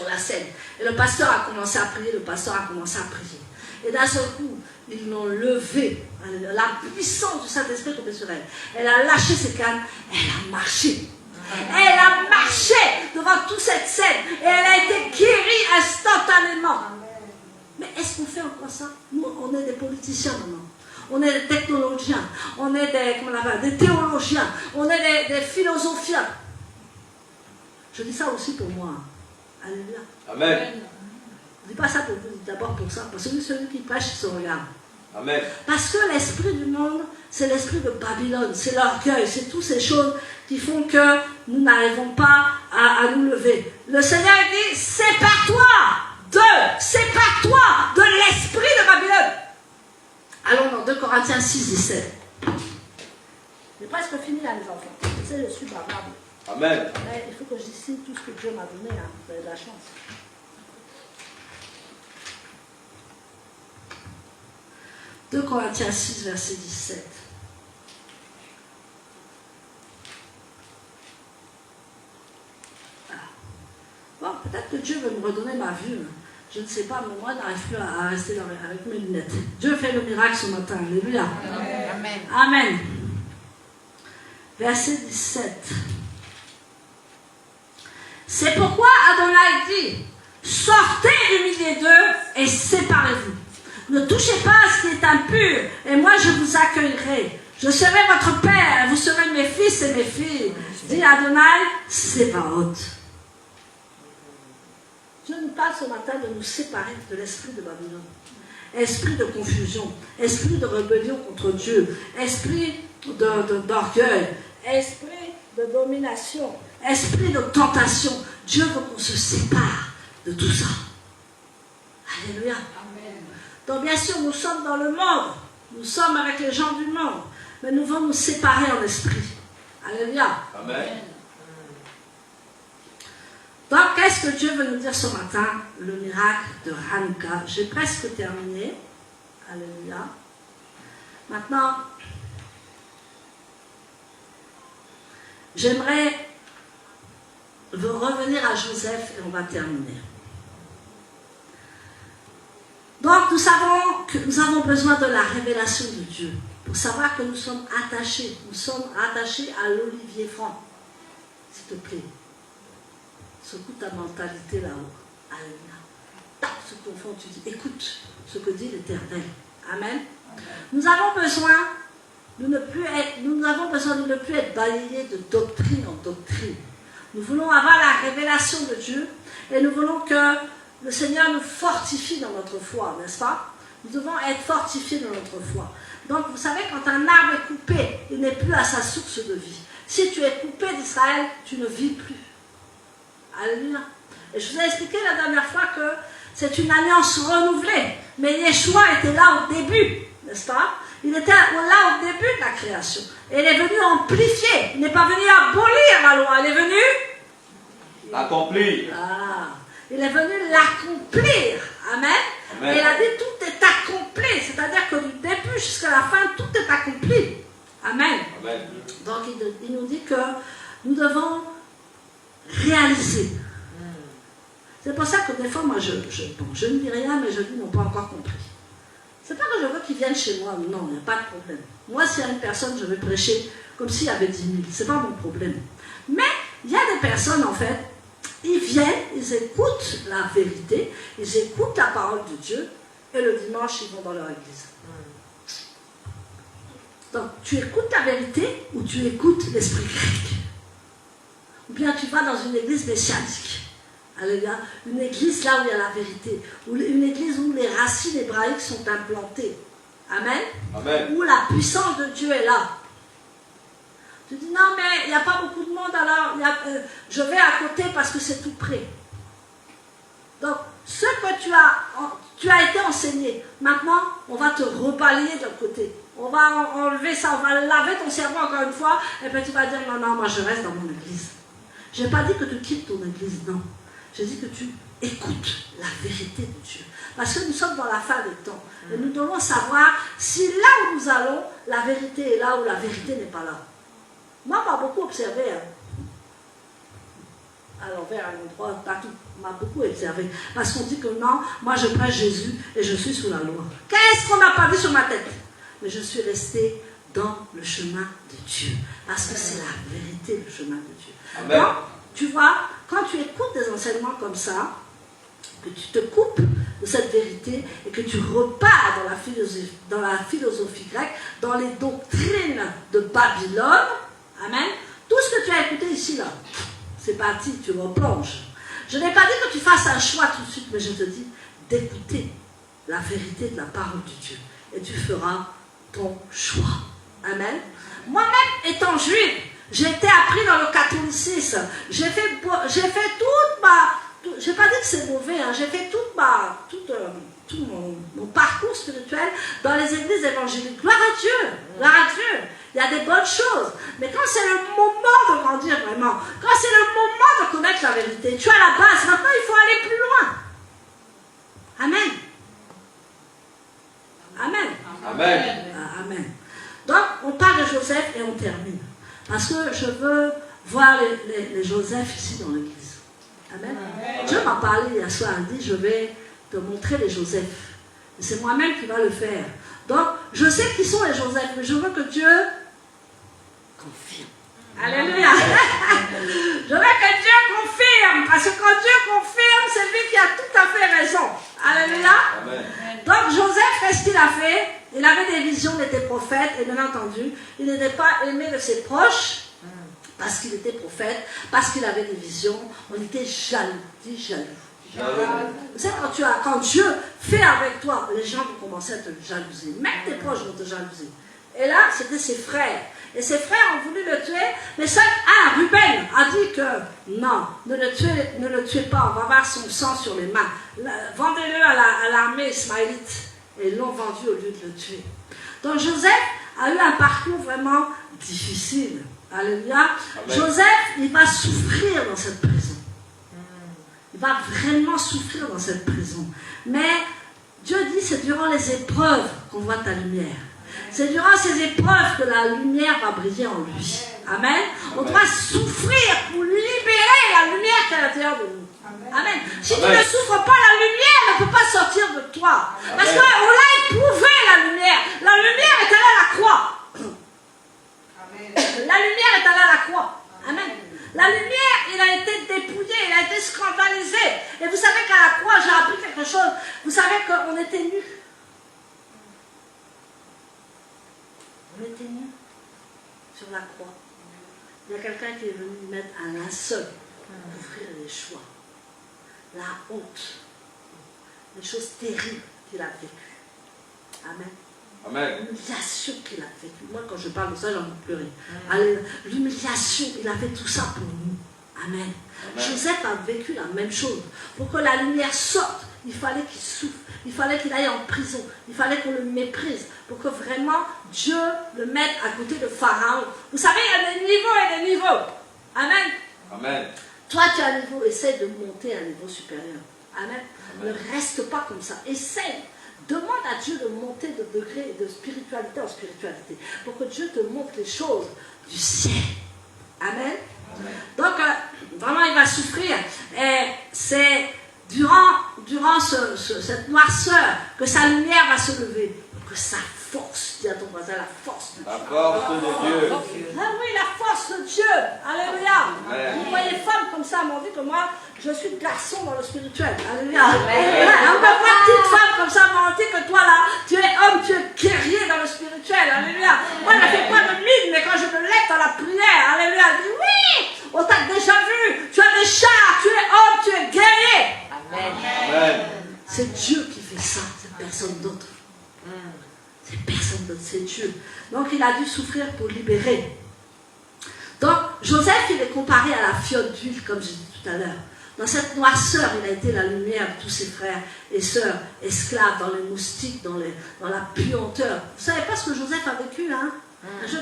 la scène. Et le pasteur a commencé à prier, Et d'un seul coup, ils l'ont levée. La puissance du Saint-Esprit est tombée sur elle. Elle a lâché ses cannes, elle a marché. Elle a marché devant toute cette scène. Et elle a été guérie instantanément. Mais est-ce qu'on fait encore ça? Nous, on est des politiciens maintenant. On est des technologiens. On est des théologiens. On est des philosophiens. Je dis ça aussi pour moi. Alléluia. Amen. Je ne dis pas ça pour vous, je dis d'abord pour ça. Parce que celui qui prêche, il se regarde. Amen. Parce que l'esprit du monde, c'est l'esprit de Babylone. C'est l'orgueil. C'est toutes ces choses qui font que nous n'arrivons pas à nous lever. Le Seigneur dit, sépare-toi de l'esprit de Babylone. Allons dans 2 Corinthiens 6, 17. J'ai presque fini là, les enfants. Tu sais, je suis bavarde. Amen. Mais il faut que je dise tout ce que Dieu m'a donné. Hein. Vous avez de la chance. 2 Corinthiens 6, verset 17. Bon, peut-être que Dieu veut me redonner ma vue. Je ne sais pas, mais moi, je n'arrive plus à rester avec mes lunettes. Dieu fait le miracle ce matin. Alléluia. Amen. Amen. Verset 17. C'est pourquoi Adonai dit, sortez du milieu d'eux et séparez-vous. Ne touchez pas à ce qui est impur, et moi je vous accueillerai. Je serai votre père, et vous serez mes fils et mes filles. Dit Adonai, Sébaoth. Dieu nous parle ce matin de nous séparer de l'esprit de Babylone. Esprit de confusion, esprit de rébellion contre Dieu, esprit d'orgueil, esprit de domination, esprit de tentation. Dieu veut qu'on se sépare de tout ça. Alléluia. Amen. Donc bien sûr, nous sommes dans le monde, nous sommes avec les gens du monde, mais nous devons nous séparer en esprit. Alléluia. Amen. Donc, qu'est-ce que Dieu veut nous dire ce matin? Le miracle de Hanouka. J'ai presque terminé. Alléluia. Maintenant, j'aimerais revenir à Joseph et on va terminer. Donc, nous savons que nous avons besoin de la révélation de Dieu pour savoir que nous sommes attachés. Nous sommes attachés à l'olivier franc. S'il te plaît. Secoue ta mentalité là-haut. Alléluia. Tape sur ton fond, tu dis, écoute ce que dit l'Éternel. Amen. Nous avons besoin de ne plus être balayés de doctrine en doctrine. Nous voulons avoir la révélation de Dieu et nous voulons que le Seigneur nous fortifie dans notre foi, n'est-ce pas? Nous devons être fortifiés dans notre foi. Donc, vous savez, quand un arbre est coupé, il n'est plus à sa source de vie. Si tu es coupé d'Israël, tu ne vis plus. Alléluia. Et je vous ai expliqué la dernière fois que c'est une alliance renouvelée. Mais Yeshua était là au début, n'est-ce pas? Il était là au début de la création. Et il est venu amplifier. Il n'est pas venu abolir la loi. Il est venu Accomplir. Il est venu l'accomplir. Amen. Amen. Et il a dit tout est accompli. C'est-à-dire que du début jusqu'à la fin, tout est accompli. Amen. Amen. Donc il nous dit que nous devons réaliser. C'est pour ça que des fois, moi, je ne dis rien, mais je dis, ils n'ont pas encore compris. C'est pas que je veux qu'ils viennent chez moi, non, il n'y a pas de problème. Moi, s'il y a une personne, je vais prêcher comme s'il y avait 10 000, c'est pas mon problème. Mais il y a des personnes, en fait, ils viennent, ils écoutent la vérité, ils écoutent la parole de Dieu, et le dimanche, ils vont dans leur église. Donc, tu écoutes la vérité ou tu écoutes l'esprit grec? Ou bien tu vas dans une église messianique. Alléluia. Une église là où il y a la vérité. Ou une église où les racines hébraïques sont implantées. Amen. Amen. Où la puissance de Dieu est là. Tu dis non mais il n'y a pas beaucoup de monde alors je vais à côté parce que c'est tout près. Donc ce que tu as été enseigné, maintenant on va te rebalayer de côté. On va enlever ça, on va laver ton cerveau encore une fois et puis tu vas dire non, moi je reste dans mon église. Je n'ai pas dit que tu quittes ton église, non. J'ai dit que tu écoutes la vérité de Dieu. Parce que nous sommes dans la fin des temps. Et nous devons savoir si là où nous allons, la vérité est là ou la vérité n'est pas là. Moi, on m'a beaucoup observé. À l'envers, à l'endroit, partout. On m'a beaucoup observé. Parce qu'on dit que non, moi je prêche Jésus et je suis sous la loi. Qu'est-ce qu'on n'a pas vu sur ma tête? Mais je suis restée dans le chemin de Dieu. Parce que c'est la vérité, le chemin de Dieu. Amen. Donc, tu vois, quand tu écoutes des enseignements comme ça, que tu te coupes de cette vérité et que tu repars dans la philosophie grecque, dans les doctrines de Babylone, amen, tout ce que tu as écouté ici, là, c'est parti, tu replonges. Je n'ai pas dit que tu fasses un choix tout de suite, mais je te dis d'écouter la vérité de la parole de Dieu. Et tu feras ton choix. Amen. Moi-même, étant juive, j'ai été appris dans le catholicisme. J'ai fait toute ma... Je n'ai pas dit que c'est mauvais, hein, j'ai fait tout mon parcours spirituel dans les églises évangéliques. Gloire à Dieu, gloire à Dieu. Il y a des bonnes choses. Mais quand c'est le moment de grandir vraiment, quand c'est le moment de connaître la vérité, tu as la base, maintenant il faut aller plus loin. Amen. Amen. Amen. Amen. Donc, on parle de Joseph et on termine. Parce que je veux voir les Joseph ici dans l'église. Amen. Dieu m'a parlé hier soir, il dit, je vais te montrer les Joseph. C'est moi-même qui va le faire. Donc, je sais qui sont les Joseph, mais je veux que Dieu confirme. Alléluia. Je veux que Dieu confirme, parce que quand Dieu confirme, c'est lui qui a tout à fait raison. Alléluia. Amen. Donc Joseph, qu'est-ce qu'il a fait? Il avait des visions, il était prophète, et bien entendu, il n'était pas aimé de ses proches, parce qu'il était prophète, parce qu'il avait des visions. On était jaloux, dit jaloux. Vous savez, quand Dieu fait avec toi, les gens vont commencer à te jalouser. Même tes proches vont te jalouser. Et là, c'était ses frères. Et ses frères ont voulu le tuer, mais seul Ruben a dit que non, ne le tuez pas, on va avoir son sang sur les mains. Vendez-le à l'armée ismaélite. Et ils l'ont vendu au lieu de le tuer. Donc Joseph a eu un parcours vraiment difficile. Alléluia. Joseph, il va souffrir dans cette prison. Il va vraiment souffrir dans cette prison. Mais Dieu dit, c'est durant les épreuves qu'on voit ta lumière. C'est durant ces épreuves que la lumière va briller en lui. Amen. On doit souffrir pour libérer la lumière qui est à l'intérieur de nous. Amen. Si tu ne souffres pas, la lumière ne peut pas sortir de toi. Parce qu'on l'a éprouvé, la lumière. La lumière est allée à la croix. La lumière est allée à la croix. Amen. La lumière, il a été dépouillé, il a été scandalisé. Et vous savez qu'à la croix, j'ai appris quelque chose. Vous savez qu'on était nus. On était nus sur la croix. Il y a quelqu'un qui est venu mettre un linceul pour couvrir les choix. La honte. Les choses terribles qu'il a vécues. Amen. Amen. L'humiliation qu'il a vécue. Moi, quand je parle de ça, j'ai envie de pleurer. Allez, l'humiliation, il a fait tout ça pour nous. Amen. Joseph a vécu la même chose. Pour que la lumière sorte, il fallait qu'il souffre. Il fallait qu'il aille en prison. Il fallait qu'on le méprise. Pour que vraiment Dieu le mette à côté de Pharaon. Vous savez, il y a des niveaux et des niveaux. Amen. Amen. Toi, tu as un niveau. Essaie de monter à un niveau supérieur. Amen. Ne reste pas comme ça. Essaie. Demande à Dieu de monter de degré de spiritualité en spiritualité. Pour que Dieu te montre les choses du ciel. Amen. Donc, vraiment, il va souffrir. Et c'est durant cette noirceur que sa lumière va se lever. Que sa force, dis à ton voisin, la force de Dieu. La force de Dieu. Ah oui, la force de Dieu. Alléluia. Vous voyez femmes comme ça, m'ont dit que moi, je suis garçon dans le spirituel. Alléluia. On peut voir petite femme comme ça, m'ont dit que toi là, tu es homme, tu es guerrier dans le spirituel. Alléluia. Moi, je ne fais pas de mine, mais quand je me lève dans la prière, alléluia, je dis oui, on t'a déjà vu, tu as des chars, tu es homme, tu es guerrier. Amen. C'est Dieu qui fait ça, c'est personne d'autre. C'est personne d'autre, c'est Dieu. Donc il a dû souffrir pour libérer. Donc Joseph, il est comparé à la fiole d'huile, comme j'ai dit tout à l'heure. Dans cette noirceur, il a été la lumière de tous ses frères et sœurs, esclaves, dans les moustiques, dans la puanteur. Vous ne savez pas ce que Joseph a vécu, hein?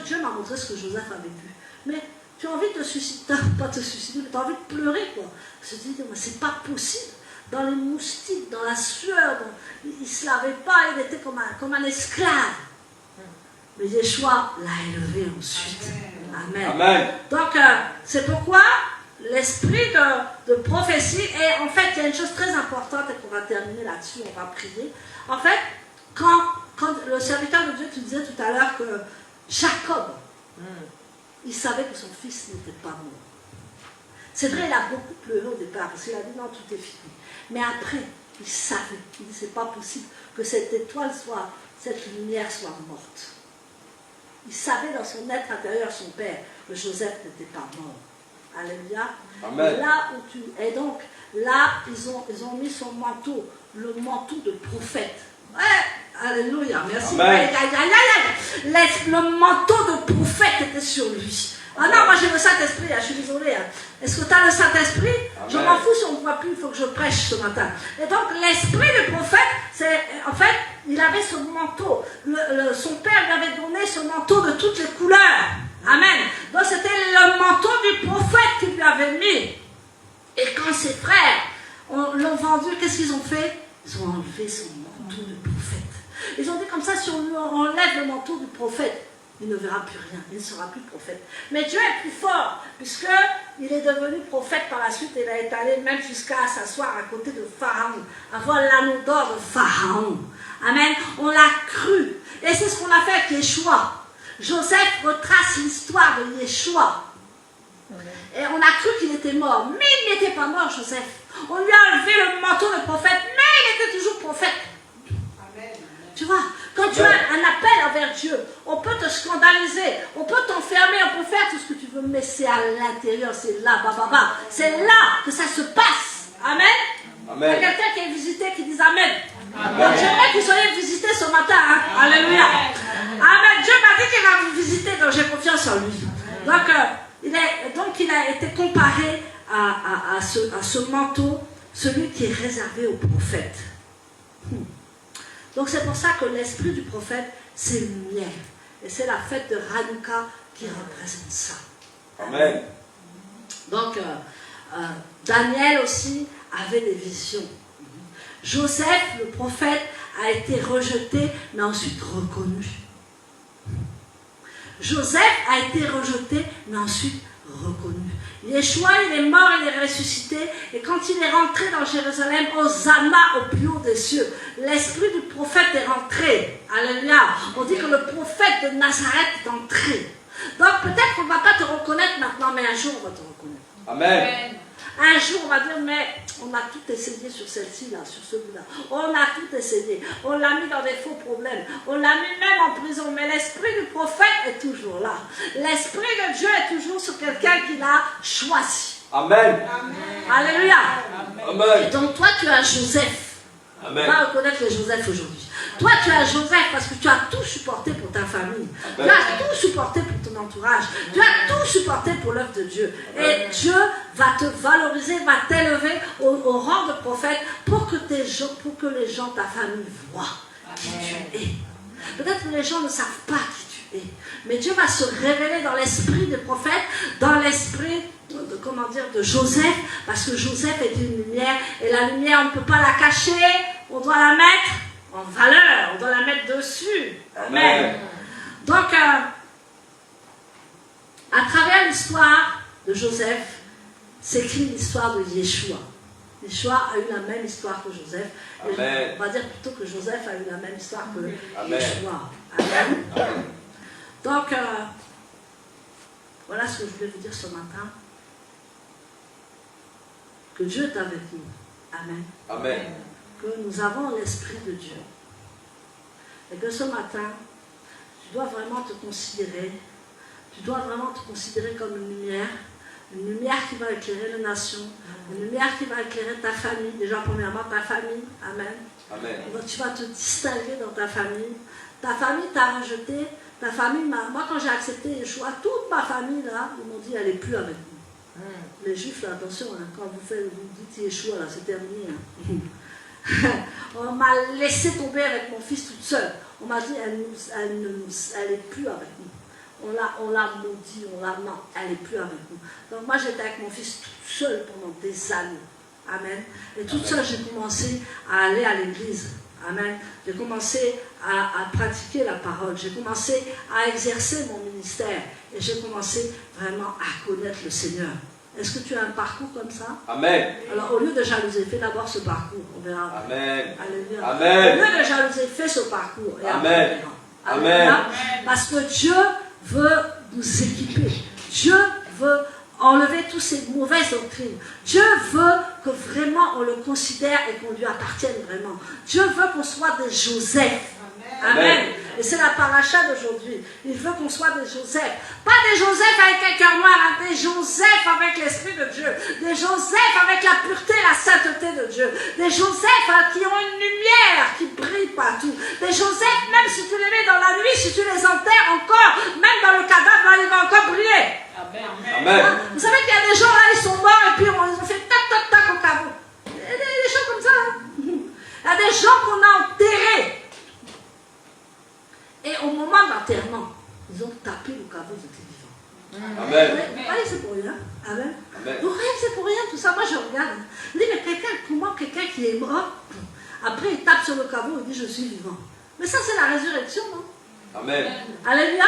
Dieu m'a montré ce que Joseph a vécu. Mais tu as envie de te suicider, pas te suicider, mais tu as envie de pleurer, quoi. Je te dis, c'est pas possible. Dans les moustiques, dans la sueur, il ne se lavait pas, il était comme un esclave. Mais Yeshua l'a élevé ensuite. Amen. Amen. Donc, c'est pourquoi l'esprit de prophétie, et en fait, il y a une chose très importante, et qu'on va terminer là-dessus, on va prier. En fait, quand le serviteur de Dieu, tu disais tout à l'heure que Jacob, il savait que son fils n'était pas mort. C'est vrai, il a beaucoup pleuré au départ, parce qu'il a dit non, tout est fini. Mais après, il savait, il dit c'est pas possible que cette étoile cette lumière soit morte. Il savait dans son être intérieur, son père, que Joseph n'était pas mort. Alléluia. Amen. Là où et donc, là, ils ont mis son manteau, le manteau de prophète. Ouais, alléluia, merci. Le manteau de prophète était sur lui. Ah non, moi j'ai le Saint-Esprit, je suis désolée. Est-ce que tu as le Saint-Esprit? Je m'en fous si on ne voit plus, il faut que je prêche ce matin. Et donc l'esprit du prophète, en fait, il avait ce manteau. Son père lui avait donné ce manteau de toutes les couleurs. Amen. Donc ennemi. Et quand ses frères l'ont vendu, qu'est-ce qu'ils ont fait? Ils ont enlevé son manteau de prophète. Ils ont dit comme ça, si on lui enlève le manteau du prophète, il ne verra plus rien, il ne sera plus prophète. Mais Dieu est plus fort, puisqu'il est devenu prophète par la suite, et il est allé même jusqu'à s'asseoir à côté de Pharaon, avoir l'anneau d'or de Pharaon. Amen. On l'a cru. Et c'est ce qu'on a fait avec Yeshua. Joseph retrace l'histoire de Yeshua. Et on a cru qu'il était mort, mais il n'était pas mort, Joseph. On lui a enlevé le manteau de prophète, mais il était toujours prophète. Amen. Tu vois, quand tu as un appel envers Dieu, on peut te scandaliser, on peut t'enfermer, on peut faire tout ce que tu veux, mais c'est à l'intérieur, c'est là, c'est là que ça se passe. Amen. Amen. Il y a quelqu'un qui est visité qui dit Amen. Donc j'aimerais que vous soyez visités ce matin. Hein? Alléluia. Amen. Dieu m'a dit qu'il va vous visiter, donc j'ai confiance en lui. Donc il a été comparé à ce manteau, celui qui est réservé aux prophètes. Donc c'est pour ça que l'esprit du prophète, c'est une lumière. Et c'est la fête de Hanouka qui représente ça. Amen. Donc Daniel aussi avait des visions. Joseph, le prophète, a été rejeté, mais ensuite reconnu. Joseph a été rejeté, mais ensuite reconnu. Yeshua, il est mort, il est ressuscité, et quand il est rentré dans Jérusalem, Hosanna au plus haut des cieux, l'esprit du prophète est rentré. Alléluia. On dit que le prophète de Nazareth est entré. Donc peut-être qu'on ne va pas te reconnaître maintenant, mais un jour on va te reconnaître. Amen. Un jour, on va dire, mais on a tout essayé sur celle-ci, là, sur celui-là. On a tout essayé. On l'a mis dans des faux problèmes. On l'a mis même en prison. Mais l'esprit du prophète est toujours là. L'esprit de Dieu est toujours sur quelqu'un qu'il a choisi. Amen. Alléluia. Amen. Et donc, toi, tu as Joseph. Amen. On va reconnaître le Joseph aujourd'hui. Toi, tu as Joseph parce que tu as tout supporté pour ta famille. Amen. Tu as tout supporté pour ton entourage. Tu as tout supporté pour l'œuvre de Dieu. Et Dieu va te valoriser, va t'élever au rang de prophète pour que les gens, ta famille, voient qui tu es. Peut-être que les gens ne savent pas qui tu es. Mais Dieu va se révéler dans l'esprit des prophètes, dans l'esprit de Joseph, parce que Joseph est une lumière, et la lumière, on ne peut pas la cacher, on doit la mettre en valeur, on doit la mettre dessus. Amen. Donc, à travers l'histoire de Joseph, s'écrit l'histoire de Yeshua. Yeshua a eu la même histoire que Joseph. Et on va dire plutôt que Joseph a eu la même histoire que Yeshua. Amen. Amen. Donc, voilà ce que je voulais vous dire ce matin. Que Dieu est avec nous. Amen. Amen. Que nous avons l'Esprit de Dieu. Et que ce matin, tu dois vraiment te considérer. Tu dois vraiment te considérer comme une lumière qui va éclairer les nations, une lumière qui va éclairer ta famille, déjà premièrement ta famille, amen. Amen. Donc tu vas te distinguer dans ta famille t'a rejeté, ta famille moi quand j'ai accepté Yeshua, toute ma famille là, ils m'ont dit elle n'est plus avec nous. Les juifs là, attention, hein, quand vous dites Yeshua là, c'est terminé. Hein. On m'a laissé tomber avec mon fils toute seule, on m'a dit elle n'est plus avec nous. On l'a maudit, non, elle n'est plus avec nous. Donc moi j'étais avec mon fils toute seule pendant des années. Amen. Et toute seule j'ai commencé à aller à l'église. Amen. J'ai commencé à pratiquer la parole. J'ai commencé à exercer mon ministère. Et j'ai commencé vraiment à connaître le Seigneur. Est-ce que tu as un parcours comme ça? Amen. Alors au lieu de jalouser, fais d'abord ce parcours. On verra. Amen. Alléluia. Amen. Au lieu de jalouser, fais ce parcours. Et amen. Amen. Amen. Parce que Dieu veut nous équiper. Dieu veut enlever toutes ces mauvaises doctrines. Dieu veut que vraiment on le considère et qu'on lui appartienne vraiment. Dieu veut qu'on soit des Joseph. Amen. Amen. Et c'est la paracha d'aujourd'hui. Il veut qu'on soit des Joseph. Pas des Joseph avec un cœur noir, hein, des Joseph avec l'Esprit de Dieu. Des Joseph avec la pureté et la sainteté de Dieu. Des Joseph qui ont une lumière qui brille partout. Des Joseph, même si tu les mets dans la nuit, si tu les enterres encore, même dans le cadavre, là, il va encore briller. Amen. Amen. Vous savez qu'il y a des gens là, ils sont morts et puis ils ont fait tac, tac, tac au caveau. Il y a des gens comme ça. Hein. Il y a des gens qu'on a enterrés. Et au moment d'enterrement, ils ont tapé le caveau, ils étaient vivants. Amen. Vous croyez que c'est pour rien? Amen. Amen. Vous croyez que c'est pour rien tout ça? Moi je regarde. Je dis, mais comment quelqu'un qui est mort, après il tape sur le caveau et dit je suis vivant. Mais ça c'est la résurrection, non? Amen. Alléluia.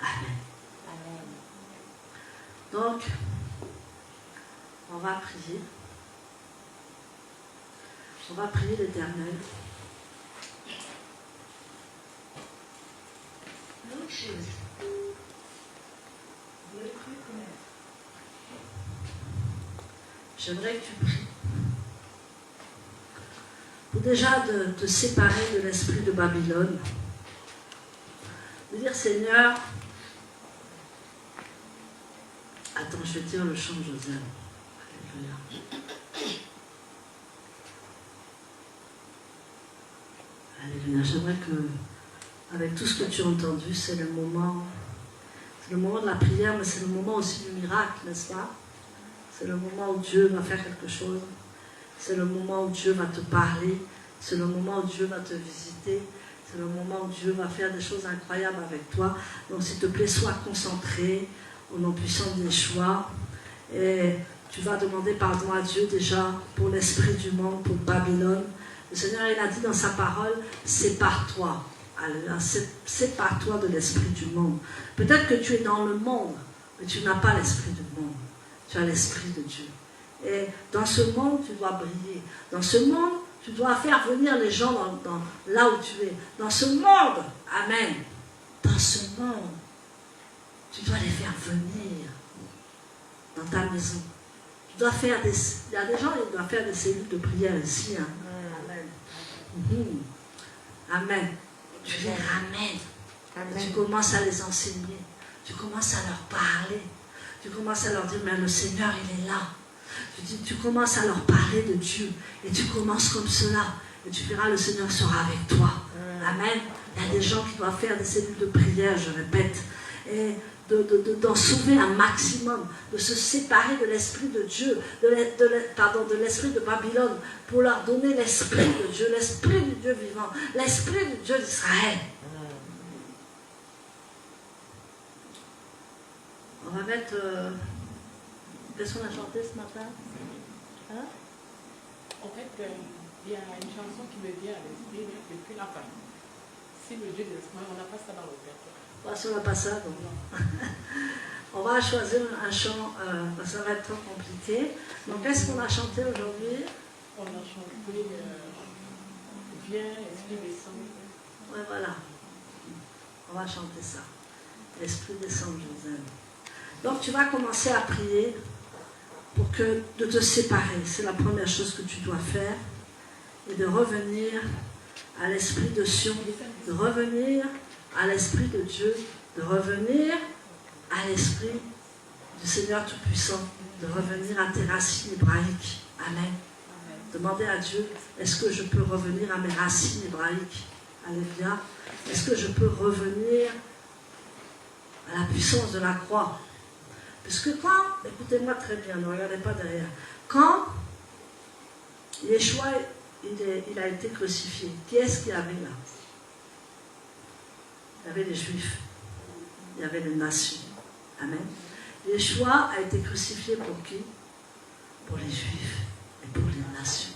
Amen. Donc, on va prier. On va prier l'Éternel. J'aimerais que tu pries pour déjà de te séparer de l'esprit de Babylone. De dire, Seigneur, attends, je vais dire le chant de Joseph. Alléluia. Alléluia. J'aimerais que, avec tout ce que tu as entendu, c'est le moment de la prière, mais c'est le moment aussi du miracle, n'est-ce pas? C'est le moment où Dieu va faire quelque chose. C'est le moment où Dieu va te parler. C'est le moment où Dieu va te visiter. C'est le moment où Dieu va faire des choses incroyables avec toi. Donc s'il te plaît, sois concentré au nom puissant de Yeshua. Et tu vas demander pardon à Dieu déjà pour l'esprit du monde, pour Babylone. Le Seigneur, il a dit dans sa parole, sépare-toi. Sépare-toi de l'esprit du monde. Peut-être que tu es dans le monde, mais tu n'as pas l'esprit du monde. Tu as l'esprit de Dieu. Et dans ce monde, tu dois briller. Dans ce monde, tu dois faire venir les gens là où tu es. Dans ce monde, amen. Dans ce monde, tu dois les faire venir dans ta maison. Tu dois faire il y a des gens qui doivent faire des cellules de prière ici. Hein. Amen. Amen. Tu les ramènes. Amen. Tu commences à les enseigner. Tu commences à leur parler. Tu commences à leur dire, mais le Seigneur, il est là. Tu commences à leur parler de Dieu. Et tu commences comme cela. Et tu verras, le Seigneur sera avec toi. Amen. Il y a des gens qui doivent faire des cellules de prière, je répète. Et d'en sauver un maximum. De se séparer de l'esprit de Dieu. De l'esprit de Babylone. Pour leur donner l'esprit de Dieu. L'esprit du Dieu vivant. L'esprit du Dieu d'Israël. On va mettre... Qu'est-ce qu'on a chanté ce matin? Hein? En fait, il y a une chanson qui me vient à l'esprit depuis la fin. Si le Dieu de l'espoir, on n'a pas ça dans le répertoire. Si on n'a pas ça, donc on va choisir un chant, ça va être trop compliqué. Donc qu'est-ce qu'on a chanté aujourd'hui? On a chanté Viens, Esprit descend. Ouais, voilà. On va chanter ça. L'Esprit descend, Joseph. Donc tu vas commencer à prier pour de te séparer. C'est la première chose que tu dois faire. Et de revenir à l'esprit de Sion, de revenir à l'esprit de Dieu, de revenir à l'esprit du Seigneur Tout-Puissant, de revenir à tes racines hébraïques. Amen. Demandez à Dieu, est-ce que je peux revenir à mes racines hébraïques? Alléluia. Est-ce que je peux revenir à la puissance de la croix? Parce que quand, écoutez-moi très bien, ne regardez pas derrière, quand Yeshua, il a été crucifié, qui est-ce qu'il y avait là? Il y avait les Juifs, il y avait les nations. Amen. Yeshua a été crucifié pour qui? Pour les Juifs et pour les nations.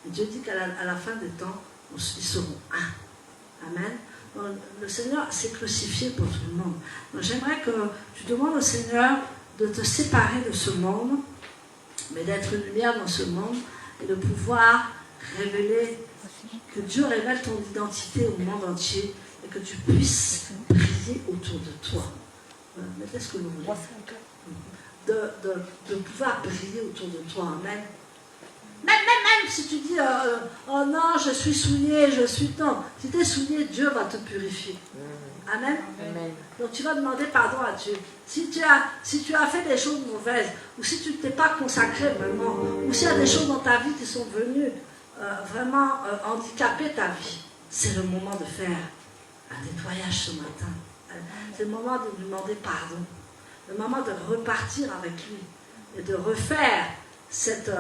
Et Dieu dit qu'à la fin des temps, ils seront un. Amen. Donc, le Seigneur s'est crucifié pour tout le monde. Donc j'aimerais que tu demandes au Seigneur de te séparer de ce monde, mais d'être une lumière dans ce monde et de pouvoir révéler, que Dieu révèle ton identité au monde entier et que tu puisses briller autour de toi. Mettez ce que vous voulez. De pouvoir briller autour de toi. Amen. Même si tu dis oh non, je suis souillé, je suis tant. Si tu es souillé, Dieu va te purifier. Amen. Amen. Donc tu vas demander pardon à Dieu. Si tu as fait des choses mauvaises, ou si tu ne t'es pas consacré vraiment, ou s'il y a des choses dans ta vie qui sont venues vraiment handicaper ta vie, c'est le moment de faire un nettoyage ce matin. C'est le moment de lui demander pardon. Le moment de repartir avec lui et de refaire cette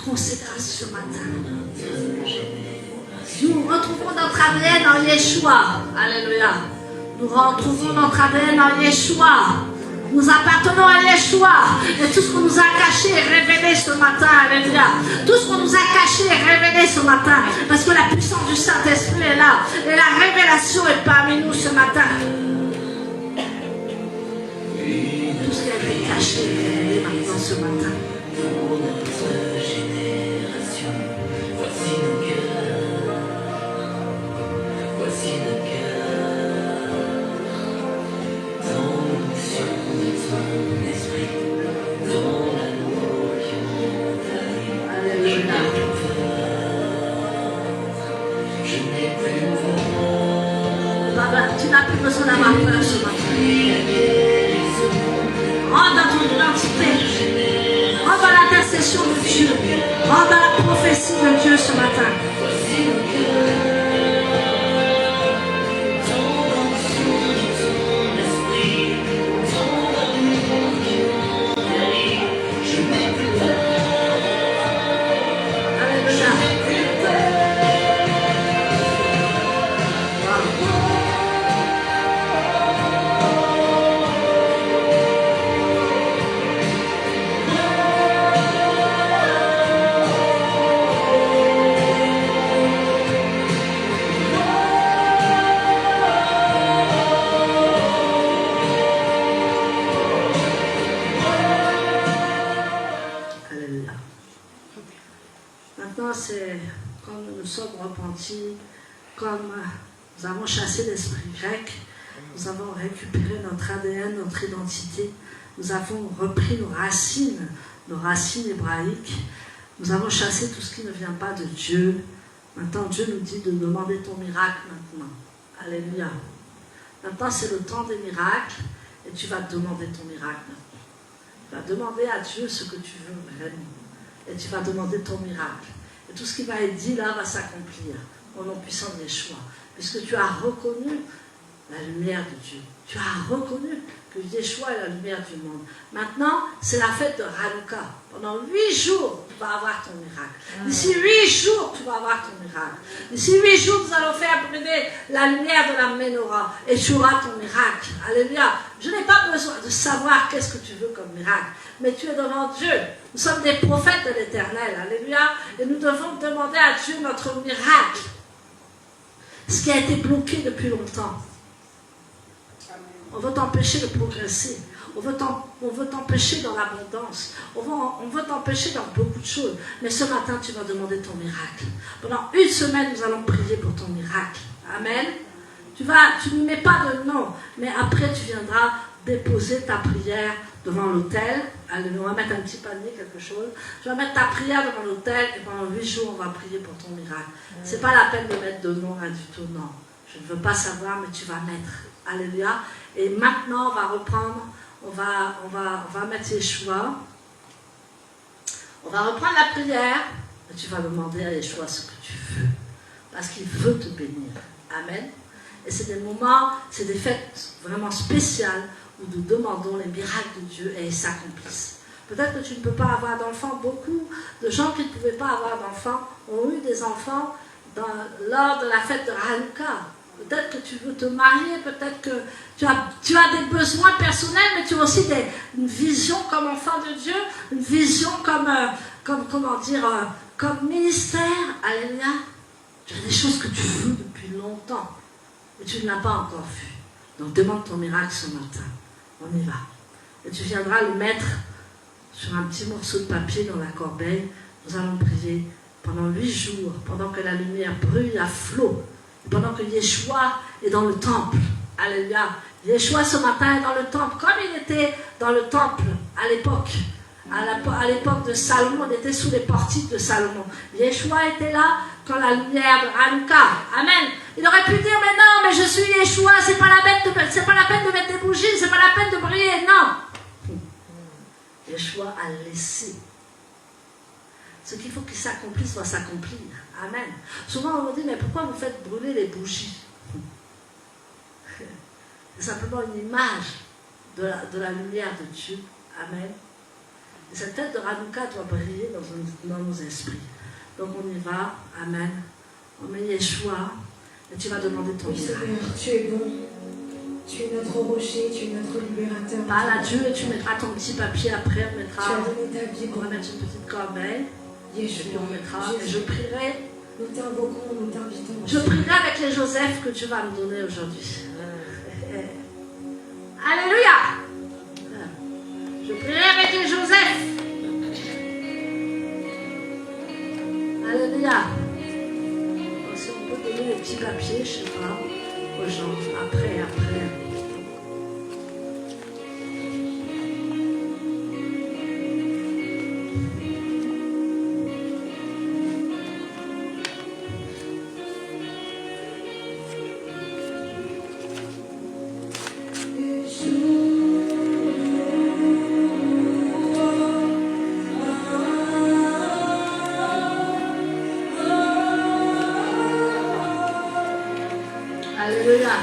consécration ce matin. Nous retrouvons notre ADN en Yeshua. Alléluia. Nous retrouvons notre ADN en Yeshua. Nous appartenons à Yeshua. Et tout ce qu'on nous a caché est révélé ce matin. Alléluia. Tout ce qu'on nous a caché est révélé ce matin. Parce que la puissance du Saint-Esprit est là. Et la révélation est parmi nous ce matin. Tout ce qui a été caché est révélé maintenant ce matin. Tu n'as plus besoin d'avoir peur ce matin. Rentre dans ton identité. Rentre dans l'intercession de Dieu. Rentre dans la prophétie de Dieu ce matin. Comme nous avons chassé l'esprit grec, nous avons récupéré notre ADN, notre identité, nous avons repris nos racines hébraïques, nous avons chassé tout ce qui ne vient pas de Dieu. Maintenant, Dieu nous dit de demander ton miracle maintenant. Alléluia. Maintenant, c'est le temps des miracles et tu vas te demander ton miracle maintenant. Tu vas demander à Dieu ce que tu veux vraiment et tu vas demander ton miracle. Et tout ce qui va être dit là va s'accomplir au nom puissant de Yeshua. Puisque tu as reconnu la lumière de Dieu. Tu as reconnu que Yeshua est la lumière du monde. Maintenant, c'est la fête de Hanouka. Pendant 8 jours, tu vas avoir ton miracle. D'ici 8 jours, tu vas avoir ton miracle. D'ici 8 jours, nous allons faire brûler la lumière de la menorah. Et tu auras ton miracle. Alléluia. Je n'ai pas besoin de savoir qu'est-ce que tu veux comme miracle. Mais tu es devant Dieu. Nous sommes des prophètes de l'Éternel. Alléluia. Et nous devons demander à Dieu notre miracle. Ce qui a été bloqué depuis longtemps. On veut t'empêcher de progresser. On veut t'empêcher dans l'abondance. On veut t'empêcher dans beaucoup de choses. Mais ce matin, tu vas demander ton miracle. Pendant 1 semaine, nous allons prier pour ton miracle. Amen. Tu ne mets pas de nom. Mais après, tu viendras déposer ta prière devant l'autel. Allez, on va mettre un petit panier, quelque chose. Tu vas mettre ta prière devant l'autel et pendant 8 jours, on va prier pour ton miracle. C'est pas la peine de mettre de nom, rien du tout, non. Je ne veux pas savoir, mais tu vas mettre. Alléluia. Et maintenant, on va reprendre, on va mettre Yeshua. On va reprendre la prière et tu vas demander à Yeshua ce que tu veux. Parce qu'il veut te bénir. Amen. Et c'est des moments, c'est des fêtes vraiment spéciales où nous demandons les miracles de Dieu et ils s'accomplissent. Peut-être que tu ne peux pas avoir d'enfants. Beaucoup de gens qui ne pouvaient pas avoir d'enfants ont eu des enfants lors de la fête de Hanouka. Peut-être que tu veux te marier, peut-être que tu as des besoins personnels, mais tu as aussi une vision comme enfant de Dieu, une vision comme ministère. Alléluia. Tu as des choses que tu veux depuis longtemps, mais tu ne l'as pas encore vu. Donc demande ton miracle ce matin. On y va. Et tu viendras le mettre sur un petit morceau de papier dans la corbeille. Nous allons prier pendant 8 jours, pendant que la lumière brûle à flot. Pendant que Yeshua est dans le temple. Alléluia. Yeshua ce matin est dans le temple, comme il était dans le temple à l'époque. À l'époque de Salomon, il était sous les portiques de Salomon. Yeshua était là quand la lumière de Hanouka. Amen. Il aurait pu dire, mais non, mais je suis Yeshua, c'est pas la peine de mettre des bougies, c'est pas la peine de briller. Non. Yeshua a laissé. Ce qu'il faut qu'il s'accomplisse va s'accomplir. Amen. Souvent on me dit, mais pourquoi vous faites brûler les bougies? C'est simplement une image de la lumière de Dieu. Amen. Et cette fête de Hanouka doit briller dans nos esprits. Donc on y va. Amen. On met Yeshua et tu vas demander ton Oui, miracle. Seigneur, tu es bon. Tu es notre rocher, tu es notre libérateur. Parle à Dieu et tu mettras ton petit papier après. On Tu mettra, as donné ta vie on pour va mettre une petite corbeille. Et puis Yeshua. on mettra. Et je Jésus. prierai. Nous t'invoquons, nous t'invitons. Je prierai avec les Joseph que tu vas me donner aujourd'hui. Alléluia. Je prierai avec les Joseph. Alléluia. Si on peut donner les petits papiers, je ne sais pas, aux gens, après. Alléluia.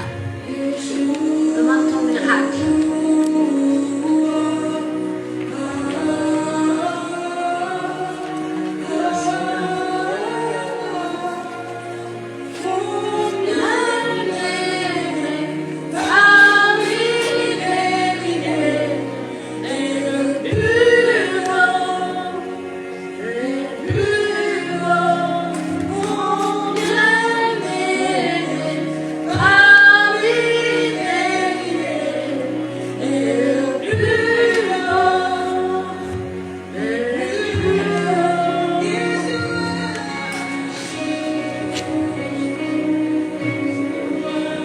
Demande ton miracle.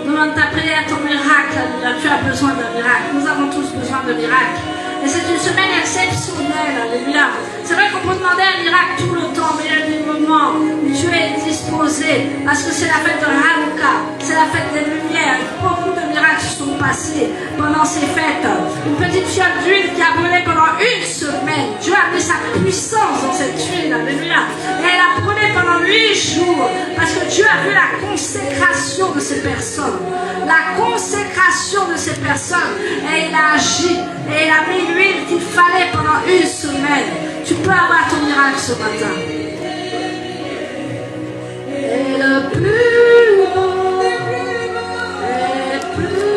Demande ta prière, ton miracle. Alléluia. Tu as besoin d'un miracle. Nous avons tous besoin de miracles. Et c'est une semaine exceptionnelle. Alléluia. C'est vrai qu'on peut demander un miracle tout le temps, mais il y a des moments où tu es disposé. Parce que c'est la fête de Hanouka. C'est la fête des lumières. Beaucoup de miracles se sont passés pendant ces fêtes. Une petite fiole d'huile qui a brûlé pendant une semaine. Dieu a mis sa puissance dans cette huile. Alléluia. Et elle a brûlé pendant 8 jours. Parce que Dieu a vu la consécration de ces personnes. La consécration de ces personnes. Et il a agi. Et il a mis l'huile qu'il fallait pendant une semaine. Tu peux avoir ton miracle ce matin. Et le plus haut, et plus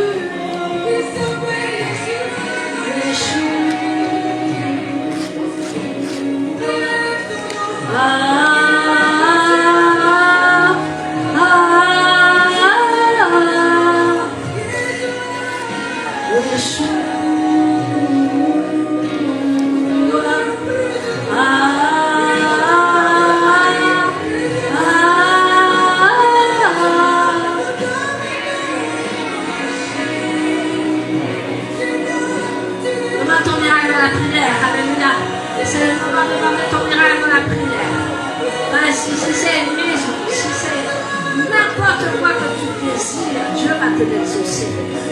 Dieu va te l'exaucer.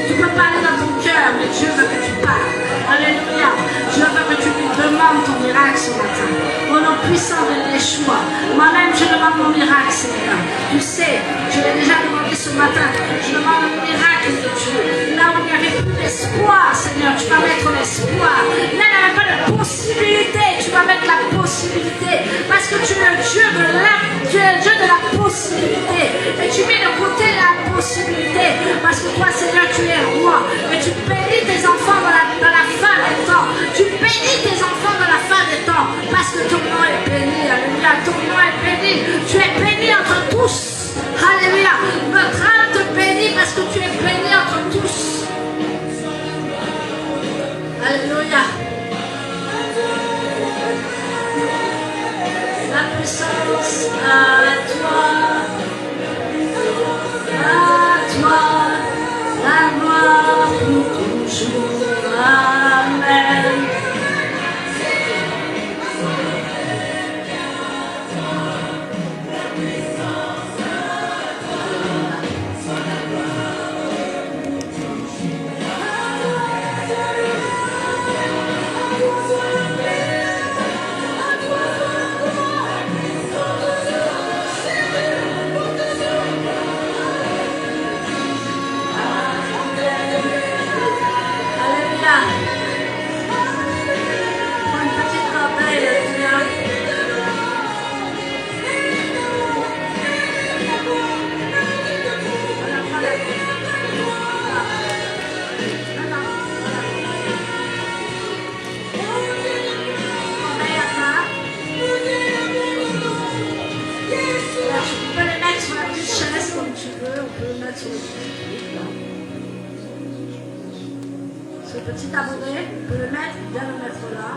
Tu peux parler dans ton cœur, mais Dieu veut que tu parles. Alléluia. Dieu veut que tu lui demandes ton miracle ce matin. Au nom puissant de Yeshua. Moi-même, je demande mon miracle, Seigneur. Tu sais, je l'ai déjà demandé ce matin. Je demande le miracle de Dieu. Là où il n'y avait plus d'espoir, Seigneur, tu vas mettre l'espoir. Là où il n'y avait pas de possibilité, tu vas mettre la possibilité. Parce que tu es le Dieu de la possibilité. Et tu mets de côté la possibilité. Parce que toi, Seigneur, tu es roi. Et tu bénis tes enfants dans la fin des temps. Tu bénis tes enfants dans la fin des temps. Parce que ton nom est béni. Alléluia. Ton nom est béni. Tu es béni entre tous. Alléluia. Notre âme te bénit parce que tu es béni entre tous. Alléluia. La puissance à toi. Ce petit abonné, on peut le mettre, bien le mettre là.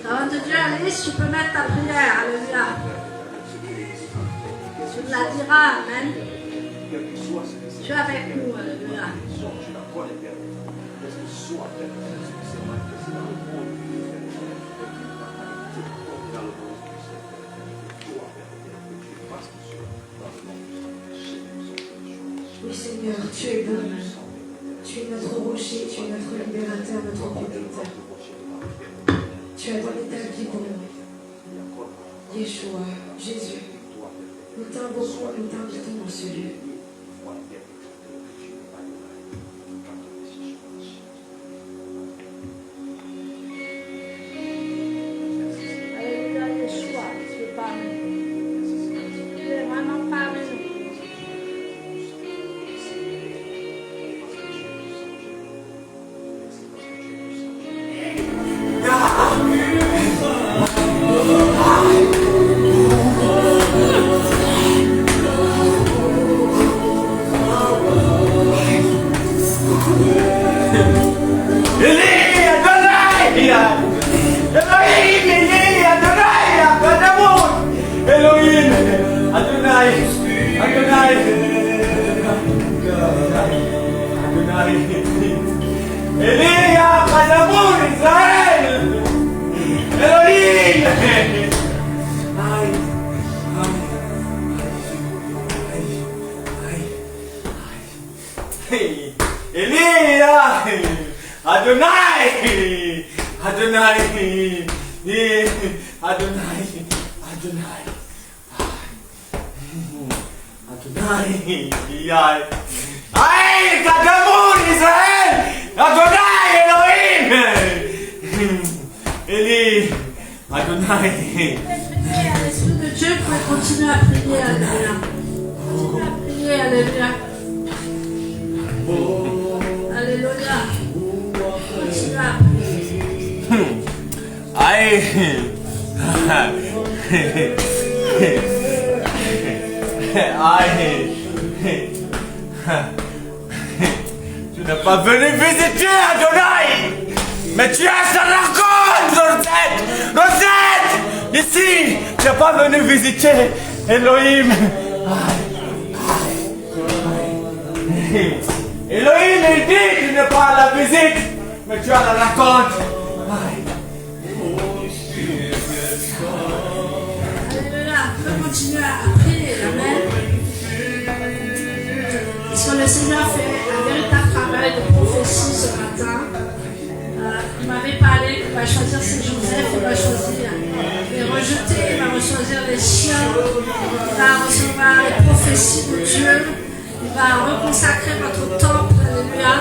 Avant de Dieu, Alice, tu peux mettre ta prière, alléluia. Tu la diras, amen. Tu es avec nous, alléluia. Oui Seigneur, tu es bon. Tu es notre rocher, tu es notre libérateur, notre protecteur. Tu as donné ta vie pour nous. Yeshua, Jésus, nous t'invoquons, nous t'invitons dans ce lieu. Alléluia, Yeshua, tu es parmi nous. Tu es vraiment parmi nous. L'Esprit de Dieu peut continuer à prier, alléluia. Continuez à prier, alléluia. Alléluia. Continuez à Tu n'es pas venu visiter Adonai, mais tu as sa rencontre, Rosette, ici, tu n'es pas venu visiter Elohim. Elohim, il dit, tu n'es pas à la visite, mais tu as la rencontre. Alléluia. On peut continuer à prier, amen. Parce que le Seigneur fait un véritable travail de prophétie ce matin. Il m'avait parlé qu'il va choisir ses Joseph, il va choisir les rejetés, il va choisir les chiens, il va recevoir les prophéties de Dieu, il va reconsacrer votre temple, alléluia.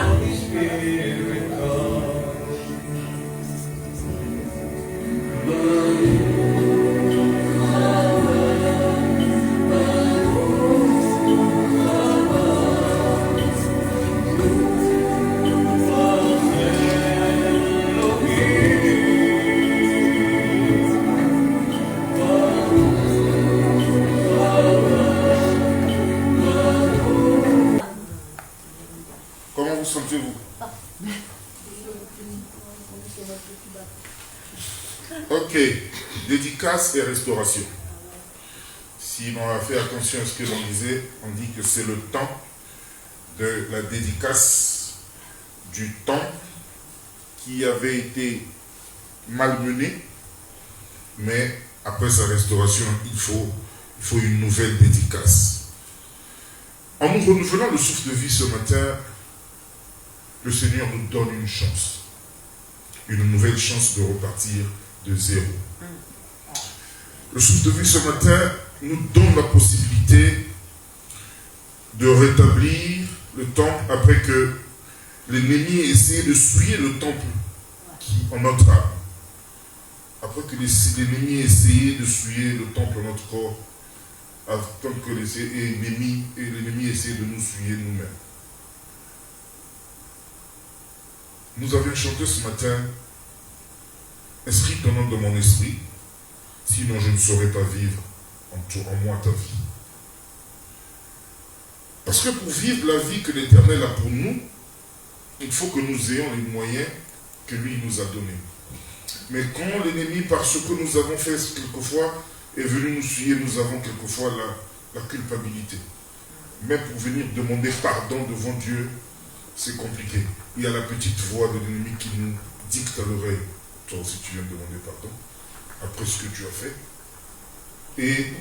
Comment vous sentez-vous? Ok, dédicace et restauration. Si on a fait attention à ce que l'on disait, on dit que c'est le temps de la dédicace du temple qui avait été malmené, mais après sa restauration, il faut une nouvelle dédicace. En nous renouvelant le souffle de vie ce matin, le Seigneur nous donne une nouvelle chance de repartir de zéro. Le souffle de vie ce matin nous donne la possibilité de rétablir le temple après que l'ennemi ait essayé de souiller le temple en notre âme. Après que l'ennemi ait essayé de souiller le temple en notre corps, afin que l'ennemi essaie de nous souiller nous-mêmes. Nous avions chanté ce matin, inscris ton nom dans mon esprit, sinon je ne saurais pas vivre en moi ta vie. Parce que pour vivre la vie que l'Éternel a pour nous, il faut que nous ayons les moyens que lui nous a donnés. Mais quand l'ennemi, par ce que nous avons fait quelquefois, est venu nous souiller, nous avons quelquefois la culpabilité. Même pour venir demander pardon devant Dieu, c'est compliqué. Il y a la petite voix de l'ennemi qui nous dicte à l'oreille. Toi aussi tu viens de demander pardon, après ce que tu as fait. Et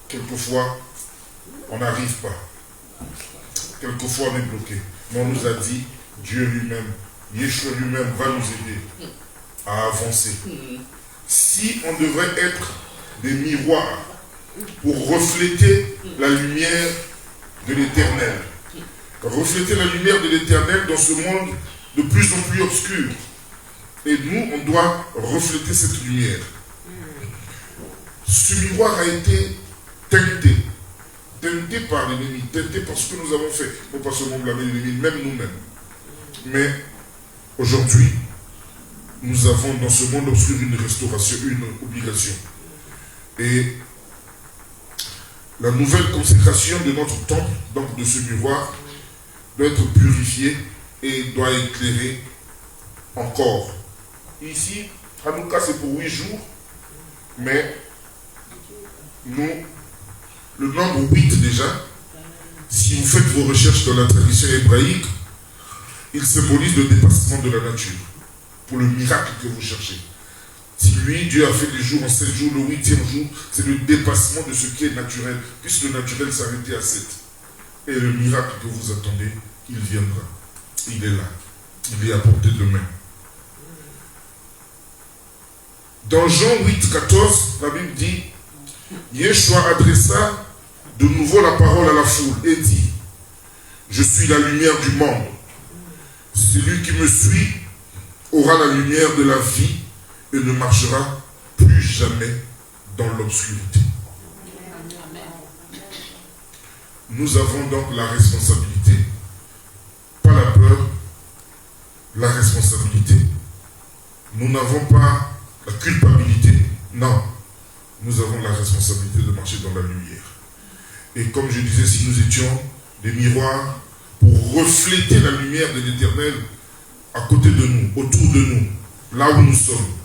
quelquefois, on n'arrive pas. Quelquefois on est bloqué. Mais on nous a dit, Dieu lui-même, Yeshua lui-même va nous aider à avancer. Si on devrait être des miroirs pour refléter la lumière de l'Éternel, refléter la lumière de l'Éternel dans ce monde de plus en plus obscur. Et nous, on doit refléter cette lumière. Ce miroir a été teinté par l'ennemi, teinté par ce que nous avons fait. Il ne faut pas seulement blâmer l'ennemi, même nous-mêmes. Mais aujourd'hui, nous avons dans ce monde obscur une restauration, une obligation. Et la nouvelle consécration de notre temple, donc de ce miroir, doit être purifiée et doit éclairer encore. Ici, Hanouka c'est pour 8 jours, mais nous, le nombre 8 déjà, si vous faites vos recherches dans la tradition hébraïque, il symbolise le dépassement de la nature, pour le miracle que vous cherchez. Si lui, Dieu a fait des jours en 7 jours, le 8e jour, c'est le dépassement de ce qui est naturel, puisque le naturel s'arrêtait à 7. Et le miracle que vous attendez, il viendra. Il est là. Il est à portée de main. Dans Jean 8, 14, la Bible dit, Yeshua adressa de nouveau la parole à la foule et dit, je suis la lumière du monde. Celui qui me suit aura la lumière de la vie et ne marchera plus jamais dans l'obscurité. Nous avons donc la responsabilité, pas la peur, la responsabilité. Nous n'avons pas la culpabilité, non. Nous avons la responsabilité de marcher dans la lumière. Et comme je disais, si nous étions des miroirs pour refléter la lumière de l'Éternel à côté de nous, autour de nous, là où nous sommes,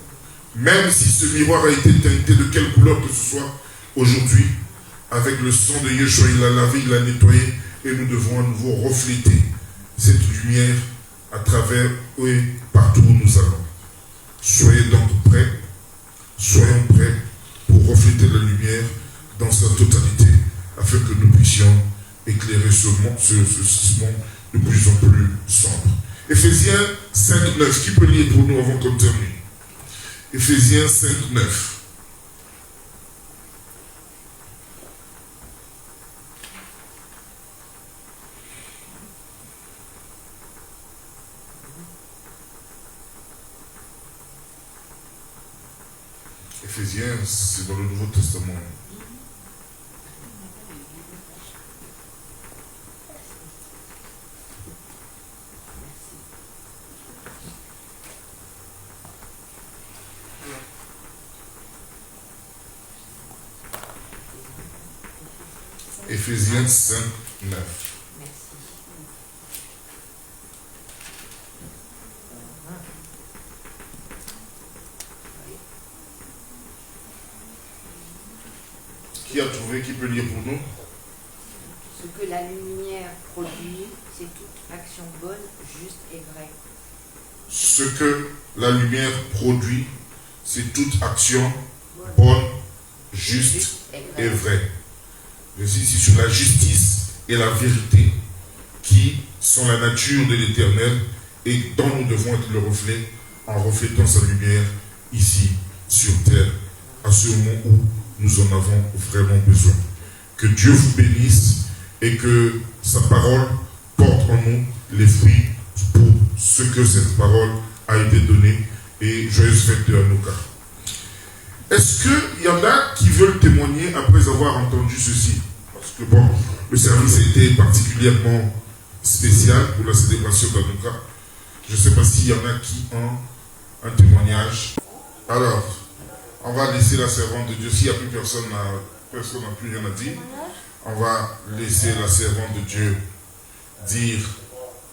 même si ce miroir a été teinté de quelle couleur que ce soit, aujourd'hui, avec le sang de Yeshua, il l'a lavé, il l'a nettoyé, et nous devons à nouveau refléter cette lumière à travers et partout où nous allons. Soyez donc prêts, soyons prêts pour refléter la lumière dans sa totalité, afin que nous puissions éclairer ce monde de plus en plus sombre. Éphésiens 5, 9, qui peut lire pour nous avant qu'on termine? Éphésiens 5, 9. Éphésiens, c'est dans le Nouveau Testament. Éphésiens 5, 9. Qui a trouvé, qui peut lire pour nous? Ce que la lumière produit, c'est toute action bonne, juste et vraie. Ce que la lumière produit, c'est toute action bonne, juste et vraie. Je suis ici sur la justice et la vérité qui sont la nature de l'Éternel et dont nous devons être le reflet en reflétant sa lumière ici sur terre à ce moment où nous en avons vraiment besoin. Que Dieu vous bénisse et que sa parole porte en nous les fruits pour ce que cette parole a été donnée, et joyeuse fête de Hanouka. Est-ce qu'il y en a qui veulent témoigner après avoir entendu ceci? Parce que bon, le service a été particulièrement spécial pour la célébration d'Hanouka. Je ne sais pas s'il y en a qui ont un témoignage. Alors, on va laisser la servante de Dieu. S'il n'y a plus personne n'a plus rien à dire, on va laisser la servante de Dieu dire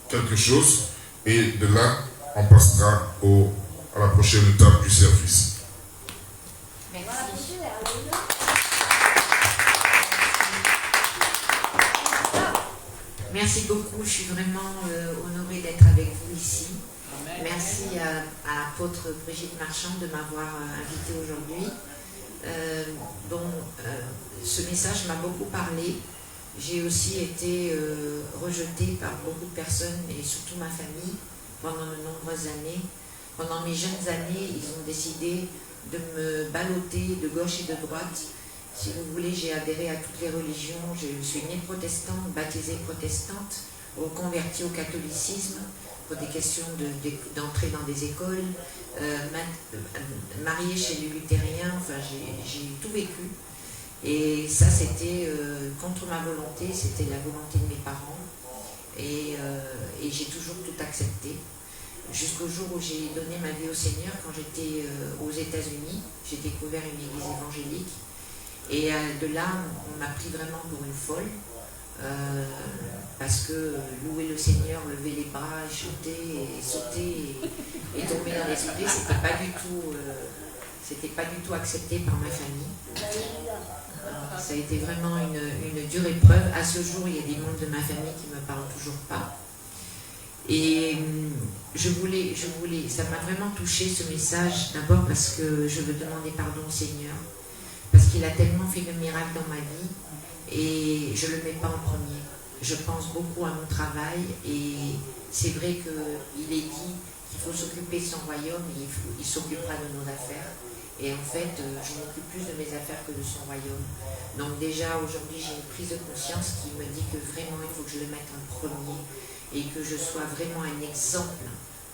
quelque chose, et de là, on passera à la prochaine étape du service. Merci. Merci beaucoup, je suis vraiment honorée d'être avec vous ici. Merci à l'apôtre Brigitte Marchand de m'avoir invitée aujourd'hui. Ce message m'a beaucoup parlé. J'ai aussi été rejetée par beaucoup de personnes et surtout ma famille pendant de nombreuses années. Pendant mes jeunes années, ils ont décidé de me balloter de gauche et de droite. Si vous voulez, j'ai adhéré à toutes les religions. Je suis née protestante, baptisée protestante, reconvertie au catholicisme pour des questions d'entrée dans des écoles, mariée chez les luthériens. Enfin, j'ai tout vécu. Et ça, c'était contre ma volonté, c'était la volonté de mes parents. Et j'ai toujours tout accepté. Jusqu'au jour où j'ai donné ma vie au Seigneur, quand j'étais aux États-Unis, j'ai découvert une église évangélique. Et de là, on m'a pris vraiment pour une folle. Parce que louer le Seigneur, lever les bras, chanter et sauter et tomber dans les idées, c'était pas du tout accepté par ma famille. Ça a été vraiment une dure épreuve. À ce jour, il y a des membres de ma famille qui ne me parlent toujours pas. Et ça m'a vraiment touché ce message, d'abord parce que je veux demander pardon au Seigneur, parce qu'il a tellement fait de miracles dans ma vie, et je ne le mets pas en premier. Je pense beaucoup à mon travail, et c'est vrai qu'il est dit qu'il faut s'occuper de son royaume, et il s'occupera de nos affaires. Et en fait, je m'occupe plus de mes affaires que de son royaume. Donc déjà, aujourd'hui, j'ai une prise de conscience qui me dit que vraiment, il faut que je le mette en premier et que je sois vraiment un exemple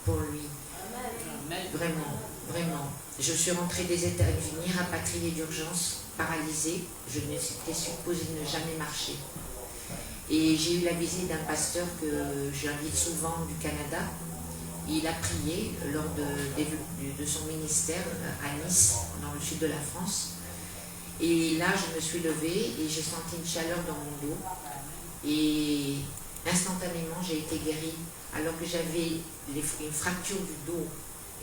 pour lui. Vraiment, vraiment. Je suis rentrée des États-Unis, rapatriée d'urgence, paralysée. Je n'étais supposée ne jamais marcher. Et j'ai eu la visite d'un pasteur que j'invite souvent du Canada. Il a prié lors de son ministère à Nice, dans le sud de la France. Et là, je me suis levée et j'ai senti une chaleur dans mon dos. Et instantanément, j'ai été guérie, alors que j'avais une fracture du dos.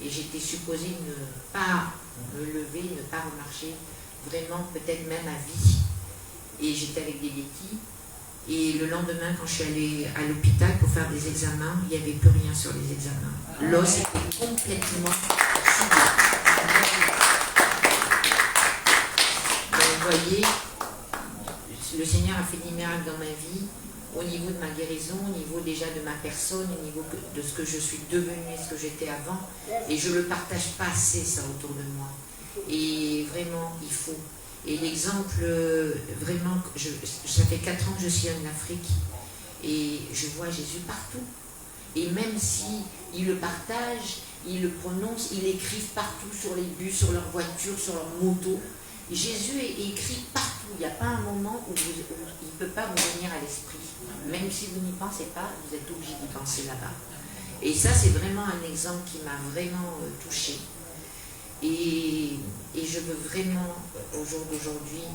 Et j'étais supposée ne pas me lever, ne pas remarcher, vraiment peut-être même à vie. Et j'étais avec des béquilles. Et le lendemain, quand je suis allée à l'hôpital pour faire des examens, il n'y avait plus rien sur les examens. L'os était complètement ciblé. Donc, vous voyez, le Seigneur a fait des miracles dans ma vie, au niveau de ma guérison, au niveau déjà de ma personne, au niveau de ce que je suis devenue et ce que j'étais avant. Et je ne le partage pas assez, ça, autour de moi. Et vraiment, il faut. Et l'exemple, vraiment, ça fait 4 ans que je suis en Afrique et je vois Jésus partout. Et même si ils le partagent, ils le prononcent, ils l'écrivent partout sur les bus, sur leurs voitures, sur leurs motos. Jésus est écrit partout. Il n'y a pas un moment où il ne peut pas vous venir à l'esprit. Même si vous n'y pensez pas, vous êtes obligé d'y penser là-bas. Et ça, c'est vraiment un exemple qui m'a vraiment touchée. Et je veux vraiment, au jour d'aujourd'hui,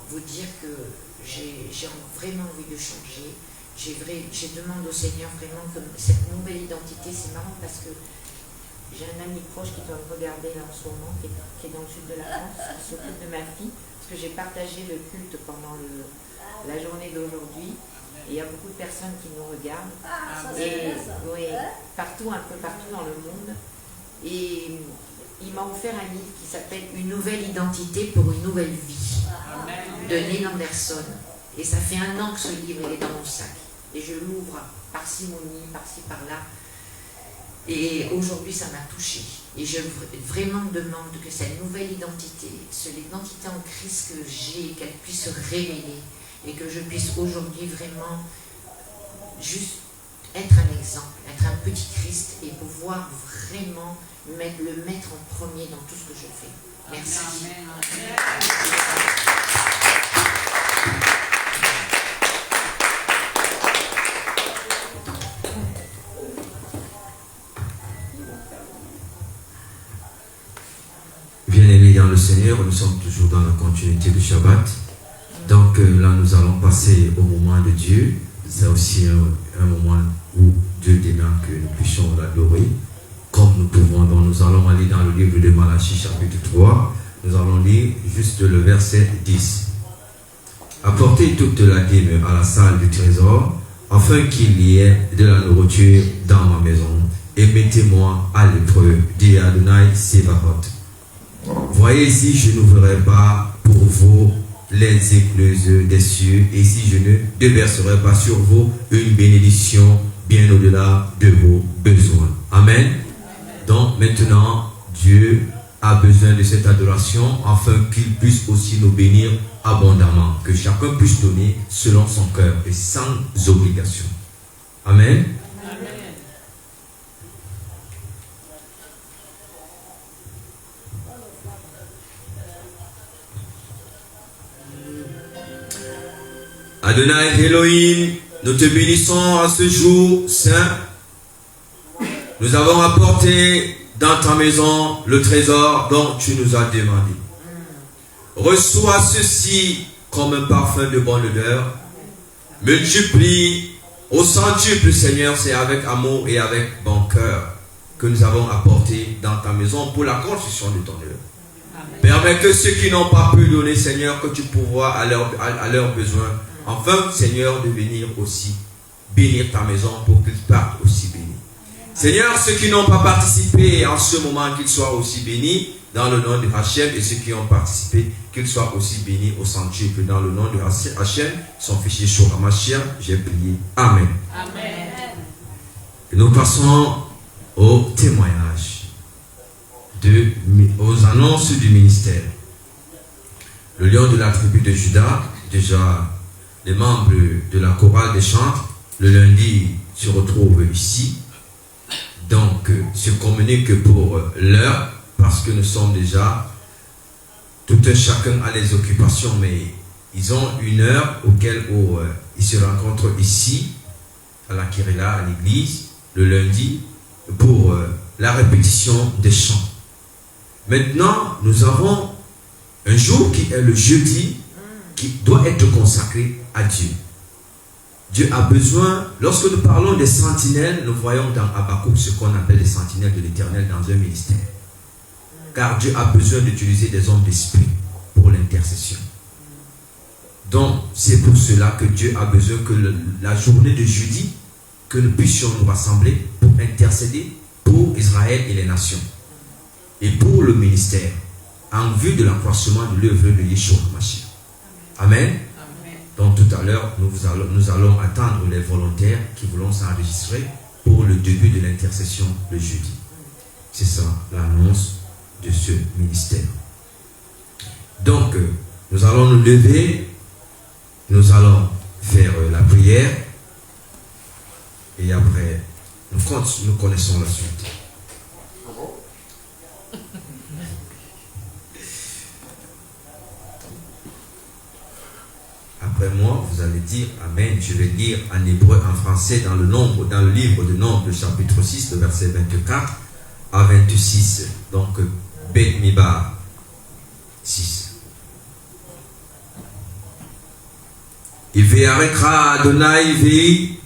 vous dire que j'ai vraiment envie de changer. Je demande au Seigneur vraiment que cette nouvelle identité, c'est marrant parce que j'ai un ami proche qui doit me regarder là en ce moment, qui est dans le sud de la France, qui s'occupe de ma fille, parce que j'ai partagé le culte pendant la journée d'aujourd'hui. Et il y a beaucoup de personnes qui nous regardent. Oui, partout, un peu partout dans le monde. Et il m'a offert un livre qui s'appelle Une nouvelle identité pour une nouvelle vie, de Neil Anderson. Et ça fait 1 an que ce livre est dans mon sac. Et je l'ouvre par simonie, par-ci, par-là. Et aujourd'hui, ça m'a touchée. Et je vraiment demande que cette nouvelle identité, l'identité en Christ que j'ai, qu'elle puisse se révéler. Et que je puisse aujourd'hui vraiment juste être un exemple, être un petit Christ et pouvoir vraiment le mettre en premier dans tout ce que je fais. Merci. Bien-aimés dans le Seigneur, nous sommes toujours dans la continuité du Shabbat. Donc là, nous allons passer au moment de Dieu. C'est aussi un moment où Dieu demande que nous puissions l'adorer comme nous pouvons. Donc nous allons aller dans le livre de Malachie chapitre 3. Nous allons lire juste le verset 10. Apportez toute la dîme à la salle du trésor, afin qu'il y ait de la nourriture dans ma maison, et mettez-moi à l'épreuve, dit Adonai Sebaot. Voyez si je n'ouvrirai pas pour vous les écluses des cieux, et si je ne déverserai pas sur vous une bénédiction bien au-delà de vos besoins. Amen. Donc maintenant, Dieu a besoin de cette adoration afin qu'il puisse aussi nous bénir abondamment, que chacun puisse donner selon son cœur et sans obligation. Amen. Adonai Elohim, nous te bénissons à ce jour saint. Nous avons apporté dans ta maison le trésor dont tu nous as demandé. Reçois ceci comme un parfum de bonne odeur. Multiplie au centuple, Seigneur, c'est avec amour et avec bon cœur que nous avons apporté dans ta maison pour la construction de ton œuvre. Permets que ceux qui n'ont pas pu donner, Seigneur, que tu pourvoies à leurs besoins. Enfin, Seigneur, de venir aussi bénir ta maison pour qu'ils partent aussi bénis. Seigneur, ceux qui n'ont pas participé en ce moment, qu'ils soient aussi bénis dans le nom de Hachem, et ceux qui ont participé, qu'ils soient aussi bénis au centuple dans le nom de Hachem, son fils Yeshua HaMashiach, j'ai prié. Amen. Amen. Et nous passons au témoignage, aux annonces du ministère. Le lion de la tribu de Juda, déjà les membres de la chorale des chantres, le lundi se retrouvent ici. Donc, se communique pour l'heure, parce que nous sommes déjà, tout un chacun a les occupations, mais ils ont une heure auquel ils se rencontrent ici, à la Kirila, à l'église, le lundi, pour la répétition des chants. Maintenant, nous avons un jour qui est le jeudi, qui doit être consacré à Dieu. Dieu a besoin, lorsque nous parlons des sentinelles, nous voyons dans Habakkuk ce qu'on appelle les sentinelles de l'Éternel dans un ministère. Car Dieu a besoin d'utiliser des hommes d'esprit pour l'intercession. Donc, c'est pour cela que Dieu a besoin que la journée de jeudi, que nous puissions nous rassembler pour intercéder pour Israël et les nations. Et pour le ministère, en vue de l'accroissement de l'œuvre de Yeshua HaMashiach. Amen. Donc tout à l'heure, nous allons attendre les volontaires qui voulont s'enregistrer pour le début de l'intercession le jeudi. C'est ça l'annonce de ce ministère. Donc, nous allons nous lever, nous allons faire la prière et après, nous connaissons la suite. Après moi, vous allez dire Amen. Je vais lire en hébreu, en français, dans le livre de Nombres, chapitre 6, le verset 24 à 26. Donc, Bet Mibar 6. Ivearekra Adonai Vei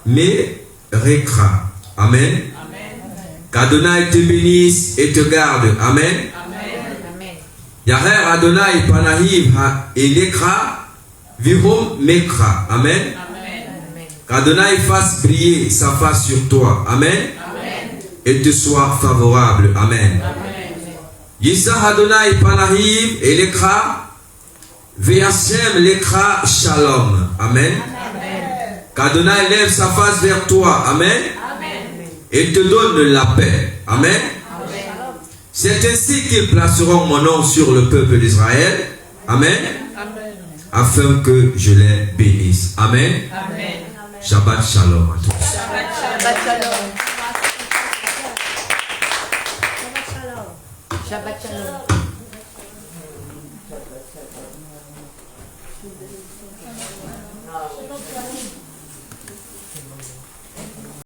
Me Rekra. Amen. Qu'Adonai te bénisse et te garde. Amen. Yaher Adonai Panahiv Ha Elekra. Vihom Mekra. Amen. Qu'Adonai fasse briller sa face sur toi. Amen. Et te soit favorable. Amen. Yisa Adonai Panahim Elekra Ve'Hashem Lekra Shalom. Amen. Qu'Adonai lève sa face vers toi. Amen. Et te donne la paix. Amen. C'est ainsi qu'ils placeront mon nom sur le peuple d'Israël. Amen. Afin que je les bénisse. Amen. Shabbat Shalom à tous. Shabbat Shalom. Shabbat Shalom.